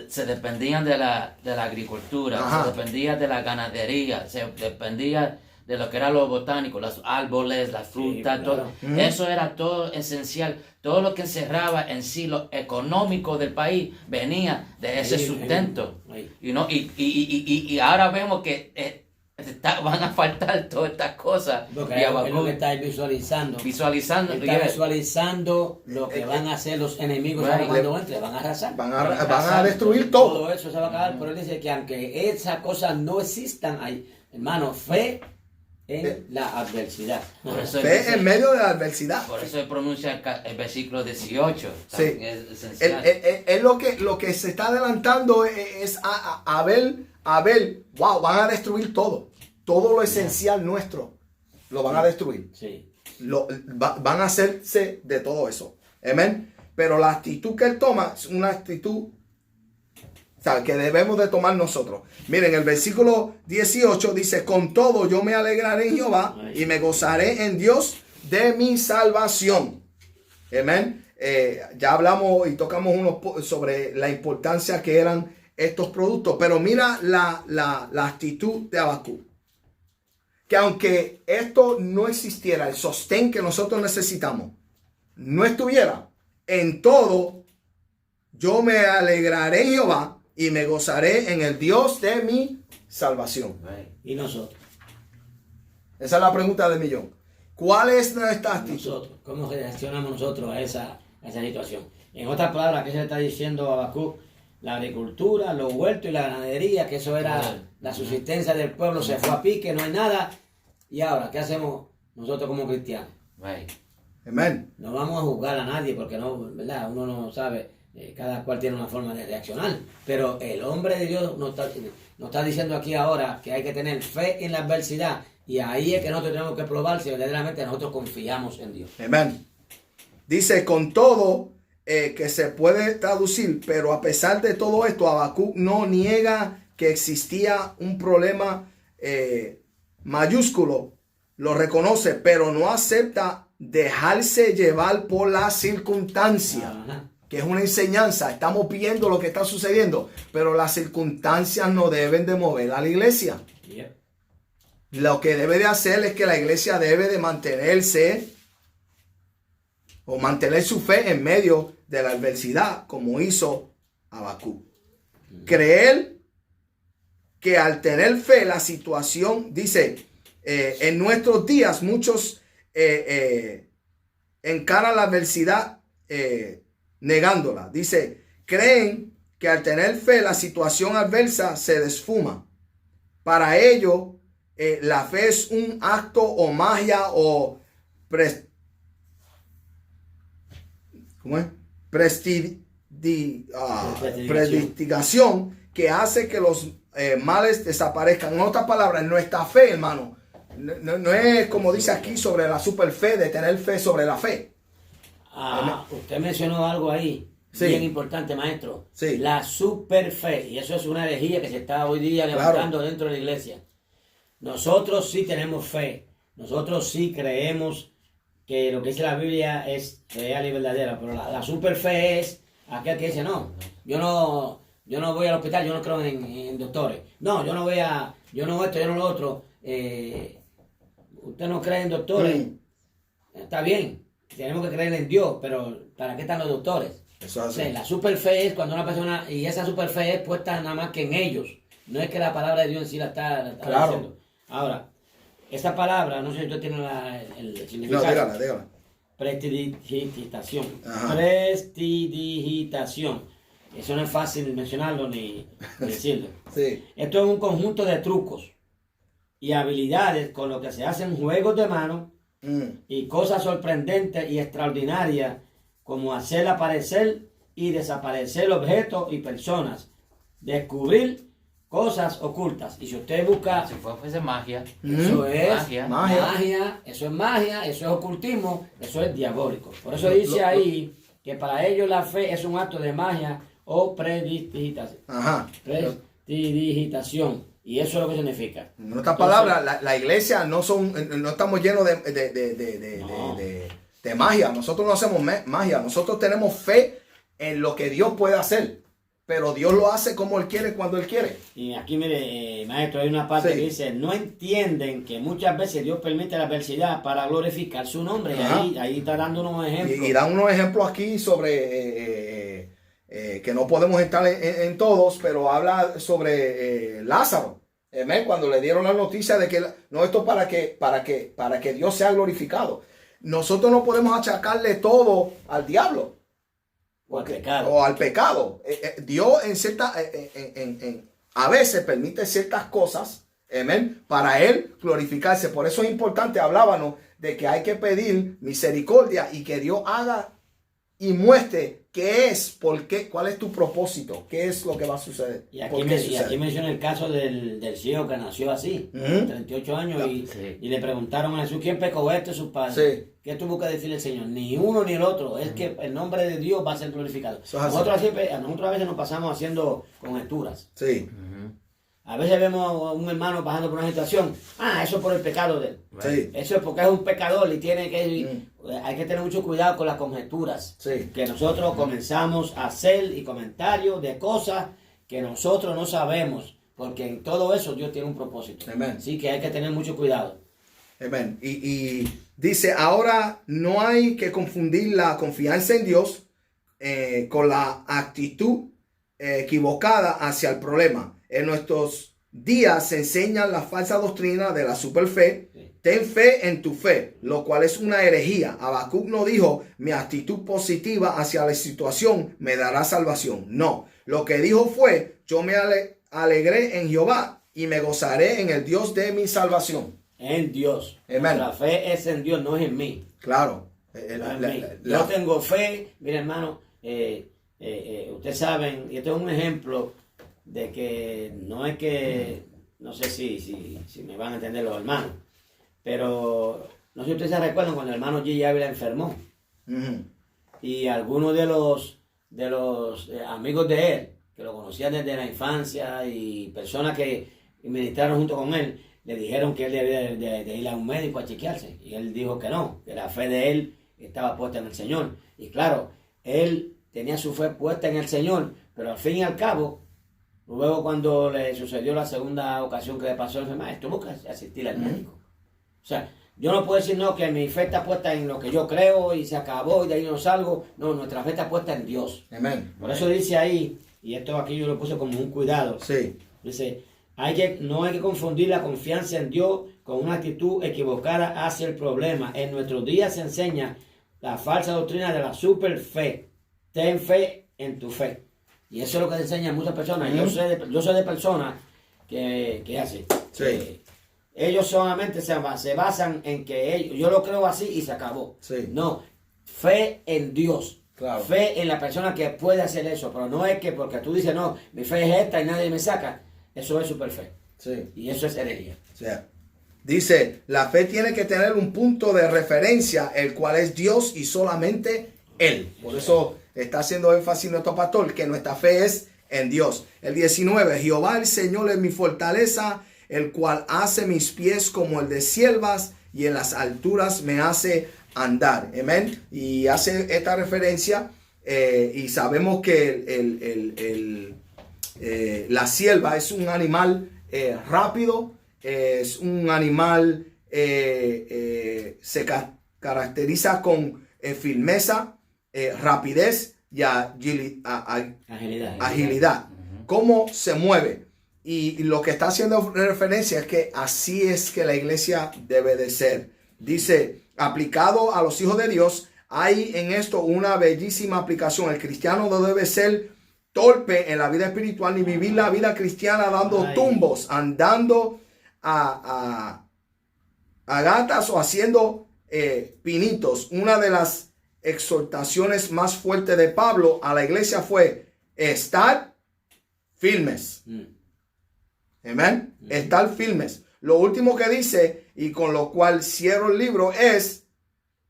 Se dependían de la agricultura, ajá, se dependía de la ganadería, se dependía de lo que era lo botánico, los árboles, las frutas, sí, todo. Claro. Eso era todo esencial. Todo lo que encerraba en sí lo económico del país venía de ese sustento. Y ahora vemos que van a faltar todas estas cosas. Porque es lo que está visualizando. Está visualizando lo que van a hacer los enemigos cuando entre. Van a arrasar. Van a destruir todo. Todo eso se va a acabar. Pero él dice que aunque esas cosas no existan, hay, hermano, fe en la adversidad. Fe en medio de la adversidad. Por eso pronuncia el versículo 18. Sí. Es esencial. Es lo que se está adelantando es a ver, wow, van a destruir todo. Todo lo esencial nuestro lo van a destruir. Sí. Van a hacerse de todo eso. Amén. Pero la actitud que él toma es una actitud, ¿sabe?, que debemos de tomar nosotros. Miren, el versículo 18 dice: con todo yo me alegraré en Jehová y me gozaré en Dios de mi salvación. Amén. Ya hablamos y tocamos sobre la importancia que eran estos productos. Pero mira la actitud de Habacuc. Que aunque esto no existiera, el sostén que nosotros necesitamos no estuviera, en todo yo me alegraré en Jehová y me gozaré en el Dios de mi salvación. ¿Y nosotros? Esa es la pregunta del millón. ¿Cuál es nuestra actitud? Nosotros, ¿cómo reaccionamos nosotros a esa situación? En otras palabras, ¿qué se le está diciendo a Habacuc? La agricultura, los huertos y la ganadería, que eso era la subsistencia del pueblo, se fue a pique, no hay nada. Y ahora, ¿qué hacemos nosotros como cristianos? Amén. No vamos a juzgar a nadie porque no, ¿verdad? Uno no sabe, cada cual tiene una forma de reaccionar. Pero el hombre de Dios nos está diciendo aquí ahora que hay que tener fe en la adversidad. Y ahí es que nosotros tenemos que probar si verdaderamente nosotros confiamos en Dios. Amén. Dice, con todo, que se puede traducir, pero a pesar de todo esto, Habacuc no niega que existía un problema mayúsculo, lo reconoce, pero no acepta dejarse llevar por la circunstancia, que es una enseñanza. Estamos viendo lo que está sucediendo, pero las circunstancias no deben de mover a la iglesia. Yeah. Lo que debe de hacer es que la iglesia debe de mantenerse o mantener su fe en medio de la adversidad, como hizo Habacuc. Creer que al tener fe la situación, dice, en nuestros días muchos encaran la adversidad negándola. Dice, creen que al tener fe la situación adversa se desfuma. Para ello, la fe es un acto o magia o predestinación que hace que los males desaparezcan. En otras palabras, nuestra fe, hermano, no es como dice aquí sobre la super fe, de tener fe sobre la fe. Usted mencionó algo ahí, sí, bien importante, maestro. Sí. La super fe, y eso es una herejía que se está hoy día levantando, claro, dentro de la iglesia. Nosotros sí tenemos fe, nosotros sí creemos que lo que dice la Biblia es real y verdadera, pero la super fe es aquel que dice, no, yo no voy al hospital, yo no creo en doctores. No, yo no esto, yo no lo otro. Usted no cree en doctores. Está bien, tenemos que creer en Dios, pero ¿para qué están los doctores? Eso hace. O sea, la super fe es cuando una persona, y esa super fe es puesta nada más que en ellos. No es que la palabra de Dios en sí la está claro, diciendo. Ahora, esta palabra, no sé si usted tiene el significado. No, dígala. Prestidigitación. Prestidigitación. Eso no es fácil mencionarlo ni decirlo. Sí. Esto es un conjunto de trucos y habilidades con lo que se hacen juegos de mano y cosas sorprendentes y extraordinarias, como hacer aparecer y desaparecer objetos y personas, descubrir cosas ocultas. Y si usted busca, si fuese magia, eso es magia, eso es magia, eso es ocultismo, eso es diabólico. Por eso dice ahí que para ellos la fe es un acto de magia o prestidigitación. Prestidigitación. Y eso es lo que significa. En otras palabras, la iglesia no estamos llenos de magia. Nosotros no hacemos magia. Nosotros tenemos fe en lo que Dios puede hacer. Pero Dios lo hace como Él quiere, cuando Él quiere. Y aquí, mire, maestro, hay una parte que dice, no entienden que muchas veces Dios permite la adversidad para glorificar su nombre. Y ahí está dando unos ejemplos. Y dan unos ejemplos aquí sobre que no podemos estar en todos, pero habla sobre Lázaro. Cuando le dieron la noticia de que no, esto para que Dios sea glorificado. Nosotros no podemos achacarle todo al diablo. O al pecado. Dios a veces permite ciertas cosas, para Él glorificarse. Por eso es importante, hablábamos de que hay que pedir misericordia y que Dios haga y muestre qué es, por qué, cuál es tu propósito, qué es lo que va a suceder. Y aquí menciona el caso del ciego que nació así, 38 años, y le preguntaron a Jesús, ¿quién pecó, este o sus padres? Sí. ¿Qué tuvo que decirle el Señor? Ni uno ni el otro. Es que el nombre de Dios va a ser glorificado. Nosotros a veces nos pasamos haciendo conjeturas. Sí. A veces vemos a un hermano pasando por una situación. Eso es por el pecado de él. Sí. Eso es porque es un pecador y tiene que... Hay que tener mucho cuidado con las conjeturas. Sí. Que nosotros comenzamos a hacer y comentarios de cosas que nosotros no sabemos. Porque en todo eso Dios tiene un propósito. Amén. Así que hay que tener mucho cuidado. Amén. Y dice, ahora no hay que confundir la confianza en Dios con la actitud equivocada hacia el problema. En nuestros días se enseña la falsa doctrina de la superfe. Sí. Ten fe en tu fe, lo cual es una herejía. Habacuc no dijo, mi actitud positiva hacia la situación me dará salvación. No, lo que dijo fue, yo me alegré en Jehová y me gozaré en el Dios de mi salvación. En Dios. La fe es en Dios, no es en mí. Claro. Yo tengo fe, mire hermano, ustedes saben, y esto es un ejemplo de que no es que, no sé si me van a entender los hermanos, pero no sé si ustedes se recuerdan cuando el hermano G. Ávila enfermó. y algunos de los amigos de él, que lo conocían desde la infancia y personas que ministraron junto con él, le dijeron que él debía de ir a un médico a chequearse. Y él dijo que no, que la fe de él estaba puesta en el Señor. Y claro, él tenía su fe puesta en el Señor, pero al fin y al cabo, luego cuando le sucedió la segunda ocasión que le pasó la enfermedad, tuvo que asistir al médico. O sea, yo no puedo decir no, que mi fe está puesta en lo que yo creo y se acabó y de ahí no salgo. No, nuestra fe está puesta en Dios. Amén. Por eso dice ahí, y esto aquí yo lo puse como un cuidado. Sí. Dice, no hay que confundir la confianza en Dios con una actitud equivocada hacia el problema. En nuestros días se enseña la falsa doctrina de la super fe. Ten fe en tu fe. Y eso es lo que enseñan muchas personas. Yo soy de personas que hacen. Sí. Ellos solamente se basan en que yo lo creo así y se acabó. Sí. No, fe en Dios. Claro. Fe en la persona que puede hacer eso. Pero no es que porque tú dices, no, mi fe es esta y nadie me saca. Eso es super fe. Sí. Y eso es herejía. O sea, dice, la fe tiene que tener un punto de referencia, el cual es Dios y solamente Él. Por eso está haciendo énfasis nuestro pastor, que nuestra fe es en Dios. El 19, Jehová el Señor es mi fortaleza, el cual hace mis pies como el de siervas y en las alturas me hace andar. Amén. Y hace esta referencia y sabemos que la sierva es un animal rápido, es un animal se caracteriza con firmeza, rapidez y agilidad. ¿Cómo se mueve? Y lo que está haciendo referencia es que así es que la iglesia debe de ser. Dice, aplicado a los hijos de Dios, hay en esto una bellísima aplicación. El cristiano no debe ser torpe en la vida espiritual ni vivir la vida cristiana dando tumbos, andando a gatas o haciendo pinitos. Una de las exhortaciones más fuertes de Pablo a la iglesia fue estar firmes. Amén. Estar firmes. Lo último que dice, y con lo cual cierro el libro, es: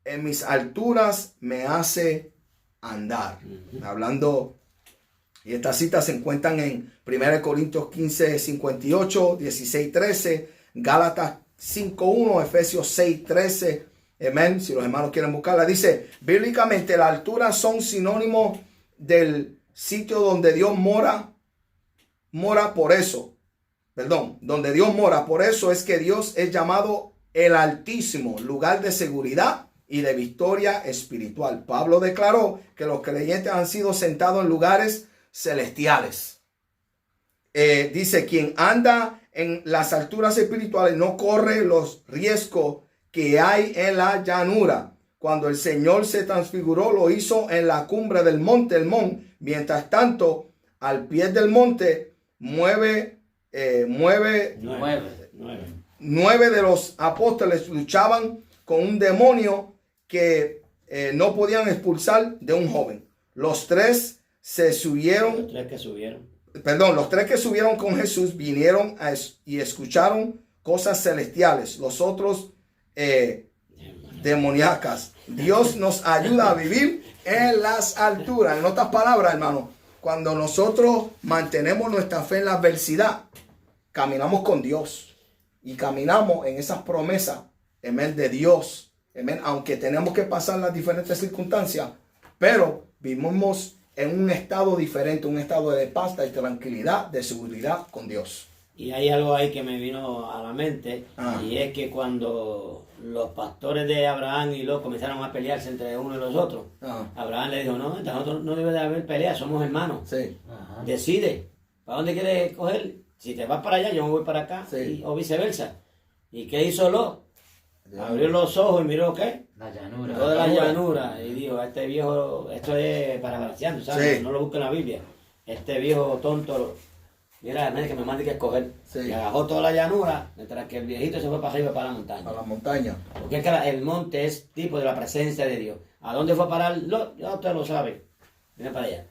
en mis alturas me hace andar. Hablando, y estas citas se encuentran en 1 Corintios 15, 58, 16, 13, Gálatas 5, 1, Efesios 6, 13. Amén. Si los hermanos quieren buscarla, dice, bíblicamente las alturas son sinónimo del sitio donde Dios mora por eso. Donde Dios mora. Por eso es que Dios es llamado el Altísimo, lugar de seguridad y de victoria espiritual. Pablo declaró que los creyentes han sido sentados en lugares celestiales. Dice, quien anda en las alturas espirituales no corre los riesgos que hay en la llanura. Cuando el Señor se transfiguró, lo hizo en la cumbre del monte Hermón. Mientras tanto, al pie del monte, nueve de los apóstoles luchaban con un demonio que no podían expulsar de un joven. Los tres que subieron con Jesús vinieron y escucharon cosas celestiales. Los otros demoníacas. Dios nos ayuda a vivir en las alturas. En otras palabras, hermano, cuando nosotros mantenemos nuestra fe en la adversidad, caminamos con Dios y caminamos en esas promesas, amén, de Dios, amén, aunque tenemos que pasar las diferentes circunstancias, pero vivimos en un estado diferente, un estado de paz, de tranquilidad, de seguridad con Dios. Y hay algo ahí que me vino a la mente, y es que cuando los pastores de Abraham y Lot comenzaron a pelearse entre uno y los otros, Abraham le dijo, no, entre nosotros no debe de haber pelea, somos hermanos. Sí. Decide, ¿para dónde quieres coger? Si te vas para allá, yo me voy para acá, sí. O viceversa. ¿Y qué hizo Lot? Abrió los ojos y miró, ¿qué? La llanura. Toda la llanura. Y dijo, este viejo, esto es para Graciano, ¿sabes? Sí. No lo busque en la Biblia. Este viejo tonto, mira, nadie que me mande que escoger. Sí. Y agarró toda la llanura, mientras que el viejito se fue para arriba, para la montaña. Para la montaña. Porque es que el monte es tipo de la presencia de Dios. ¿A dónde fue a parar Lot? Ya usted lo sabe. Viene para allá.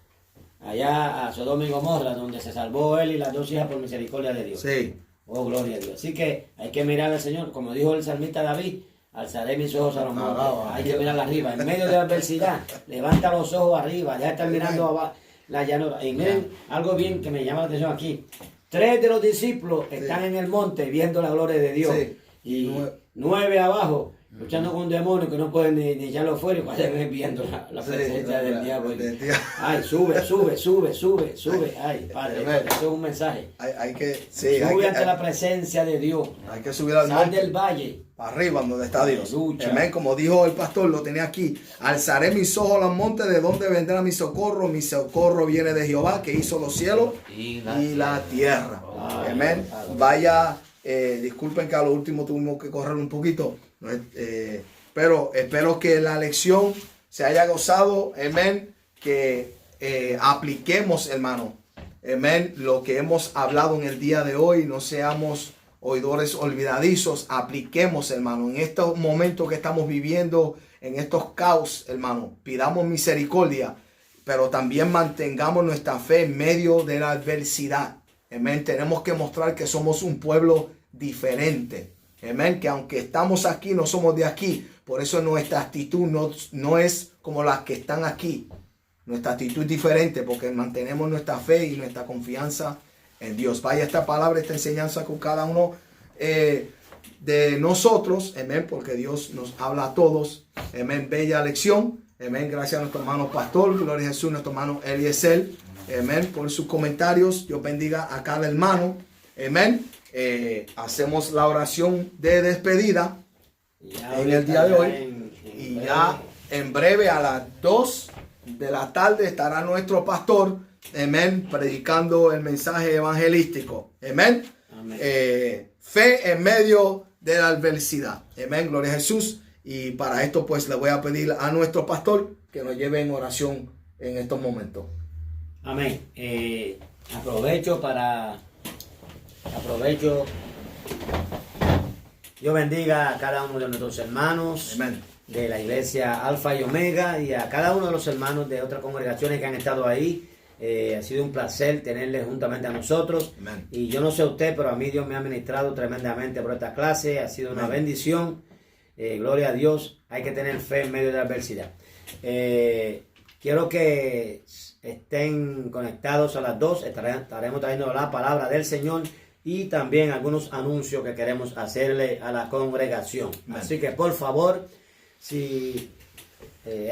Allá a Sodoma y Gomorra, donde se salvó él y las dos hijas por misericordia de Dios. Sí. Oh, gloria a Dios. Así que hay que mirar al Señor, como dijo el salmista David, alzaré mis ojos a los montes. Hay que mirar arriba. En medio de la adversidad, levanta los ojos arriba. Deja de estar mirando abajo la llanura. Y miren algo bien que me llama la atención aquí. 3 de los discípulos están en el monte viendo la gloria de Dios. Y 9 abajo, luchando con un demonio que no pueden ni echarlo fuera y vayan viendo la presencia del diablo. Ay, sube. Ay, Padre, eso es un mensaje. Sube ante la presencia de Dios. Hay que subir al monte. Sal del valle. Arriba donde está Dios. Amén. Como dijo el pastor, lo tenía aquí. Alzaré mis ojos a los montes, de donde vendrá mi socorro. Mi socorro viene de Jehová, que hizo los cielos y la tierra. Amén. Vaya, disculpen que a lo último tuvimos que correr un poquito. Pero espero que la lección se haya gozado. Amén. Que apliquemos, hermano. Amén. Lo que hemos hablado en el día de hoy, no seamos oidores olvidadizos, apliquemos, hermano, en estos momentos que estamos viviendo, en estos caos, hermano, pidamos misericordia, pero también mantengamos nuestra fe en medio de la adversidad. Amén. Tenemos que mostrar que somos un pueblo diferente. Amén. Que aunque estamos aquí, no somos de aquí. Por eso nuestra actitud no es como las que están aquí. Nuestra actitud es diferente porque mantenemos nuestra fe y nuestra confianza en Dios. Vaya esta palabra, esta enseñanza con cada uno de nosotros. Amén. Porque Dios nos habla a todos. Amén. Bella lección. Amén. Gracias a nuestro hermano pastor. Gloria a Jesús. Nuestro hermano Eliezer. Amén. Por sus comentarios. Dios bendiga a cada hermano. Amén. Hacemos la oración de despedida en el día de hoy. Y ya en breve a las 2 de la tarde estará nuestro pastor. Amén. Predicando el mensaje evangelístico. Amén. Fe en medio de la adversidad. Amén. Gloria a Jesús. Y para esto pues le voy a pedir a nuestro pastor que nos lleve en oración en estos momentos. Amén. Aprovecho. Dios bendiga a cada uno de nuestros hermanos. Amén. De la iglesia Alfa y Omega y a cada uno de los hermanos de otras congregaciones que han estado ahí. Ha sido un placer tenerles juntamente a nosotros. Amén. Y yo no sé usted, pero a mí Dios me ha ministrado tremendamente por esta clase. Ha sido una bendición. Gloria a Dios. Hay que tener fe en medio de la adversidad. Quiero que estén conectados a las 2. Estaremos trayendo la palabra del Señor y también algunos anuncios que queremos hacerle a la congregación. Amén. Así que por favor, si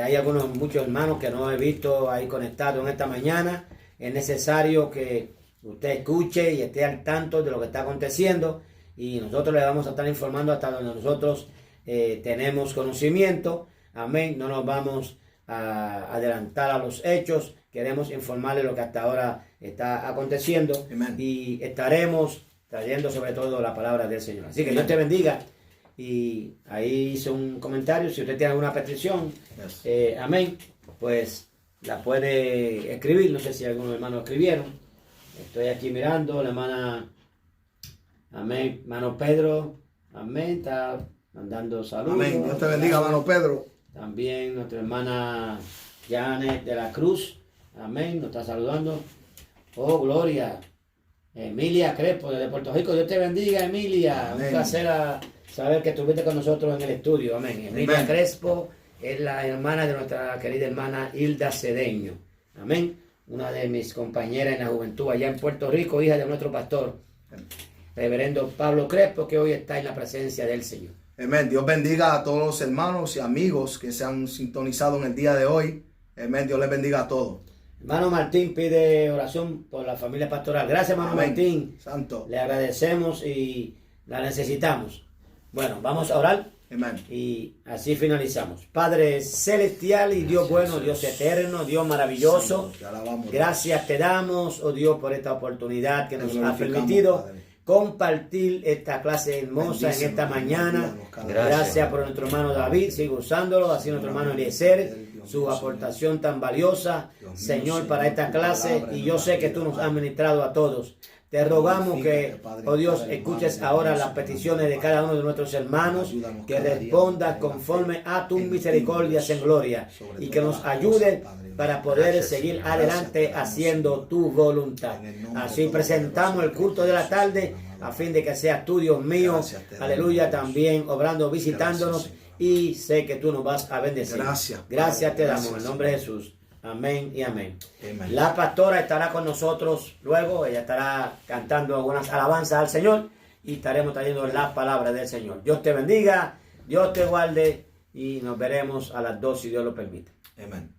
hay muchos hermanos que no he visto ahí conectados en esta mañana, es necesario que usted escuche y esté al tanto de lo que está aconteciendo y nosotros le vamos a estar informando hasta donde nosotros tenemos conocimiento. Amén. No nos vamos a adelantar a los hechos. Queremos informarle lo que hasta ahora está aconteciendo. Amén. Y estaremos trayendo sobre todo la palabra del Señor. Así que Dios te bendiga. Y ahí hice un comentario. Si usted tiene alguna petición, amén, pues la puede escribir. No sé si algunos hermanos escribieron. Estoy aquí mirando. La hermana, amén, hermano Pedro, amén, está mandando saludos. Amén. Dios te bendiga, hermano Pedro. También nuestra hermana Janet de la Cruz, amén, nos está saludando. Oh, gloria. Emilia Crespo desde Puerto Rico. Dios te bendiga, Emilia. Amén. Un placer saber que estuviste con nosotros en el estudio. Amén. Emilia Amén. Crespo es la hermana de nuestra querida hermana Hilda Cedeño. Amén. Una de mis compañeras en la juventud allá en Puerto Rico, hija de nuestro pastor, reverendo Pablo Crespo, que hoy está en la presencia del Señor. Amén. Dios bendiga a todos los hermanos y amigos que se han sintonizado en el día de hoy. Amén. Dios les bendiga a todos. Hermano Martín pide oración por la familia pastoral. Gracias, hermano Amén. Martín. Santo. Le agradecemos y la necesitamos. Bueno, vamos a orar. Amén. Y así finalizamos. Padre celestial y Dios bueno, Dios eterno, Dios maravilloso. Santo, te alabamos. Gracias te damos, oh Dios, por esta oportunidad que Te nos ha glorificamos, permitido Padre. compartir esta clase hermosa en esta mañana. Gracias por nuestro hermano David, sigue usándolo, así nuestro hermano Eliezer. su aportación tan valiosa, Señor, para esta clase. Y yo sé que tú nos has ministrado a todos. Te rogamos que, oh Dios, escuches ahora las peticiones de cada uno de nuestros hermanos, que respondas conforme a tus misericordias en gloria y que nos ayude para poder seguir adelante haciendo tu voluntad. Así presentamos el culto de la tarde a fin de que sea tú, Dios mío, aleluya, también obrando, visitándonos, y sé que tú nos vas a bendecir. Gracias te damos en el nombre de Jesús. Amén y amén. La pastora estará con nosotros luego. Ella estará cantando algunas alabanzas al Señor y estaremos trayendo la palabra del Señor. Dios te bendiga, Dios te guarde y nos veremos a las 2 si Dios lo permite. Amén.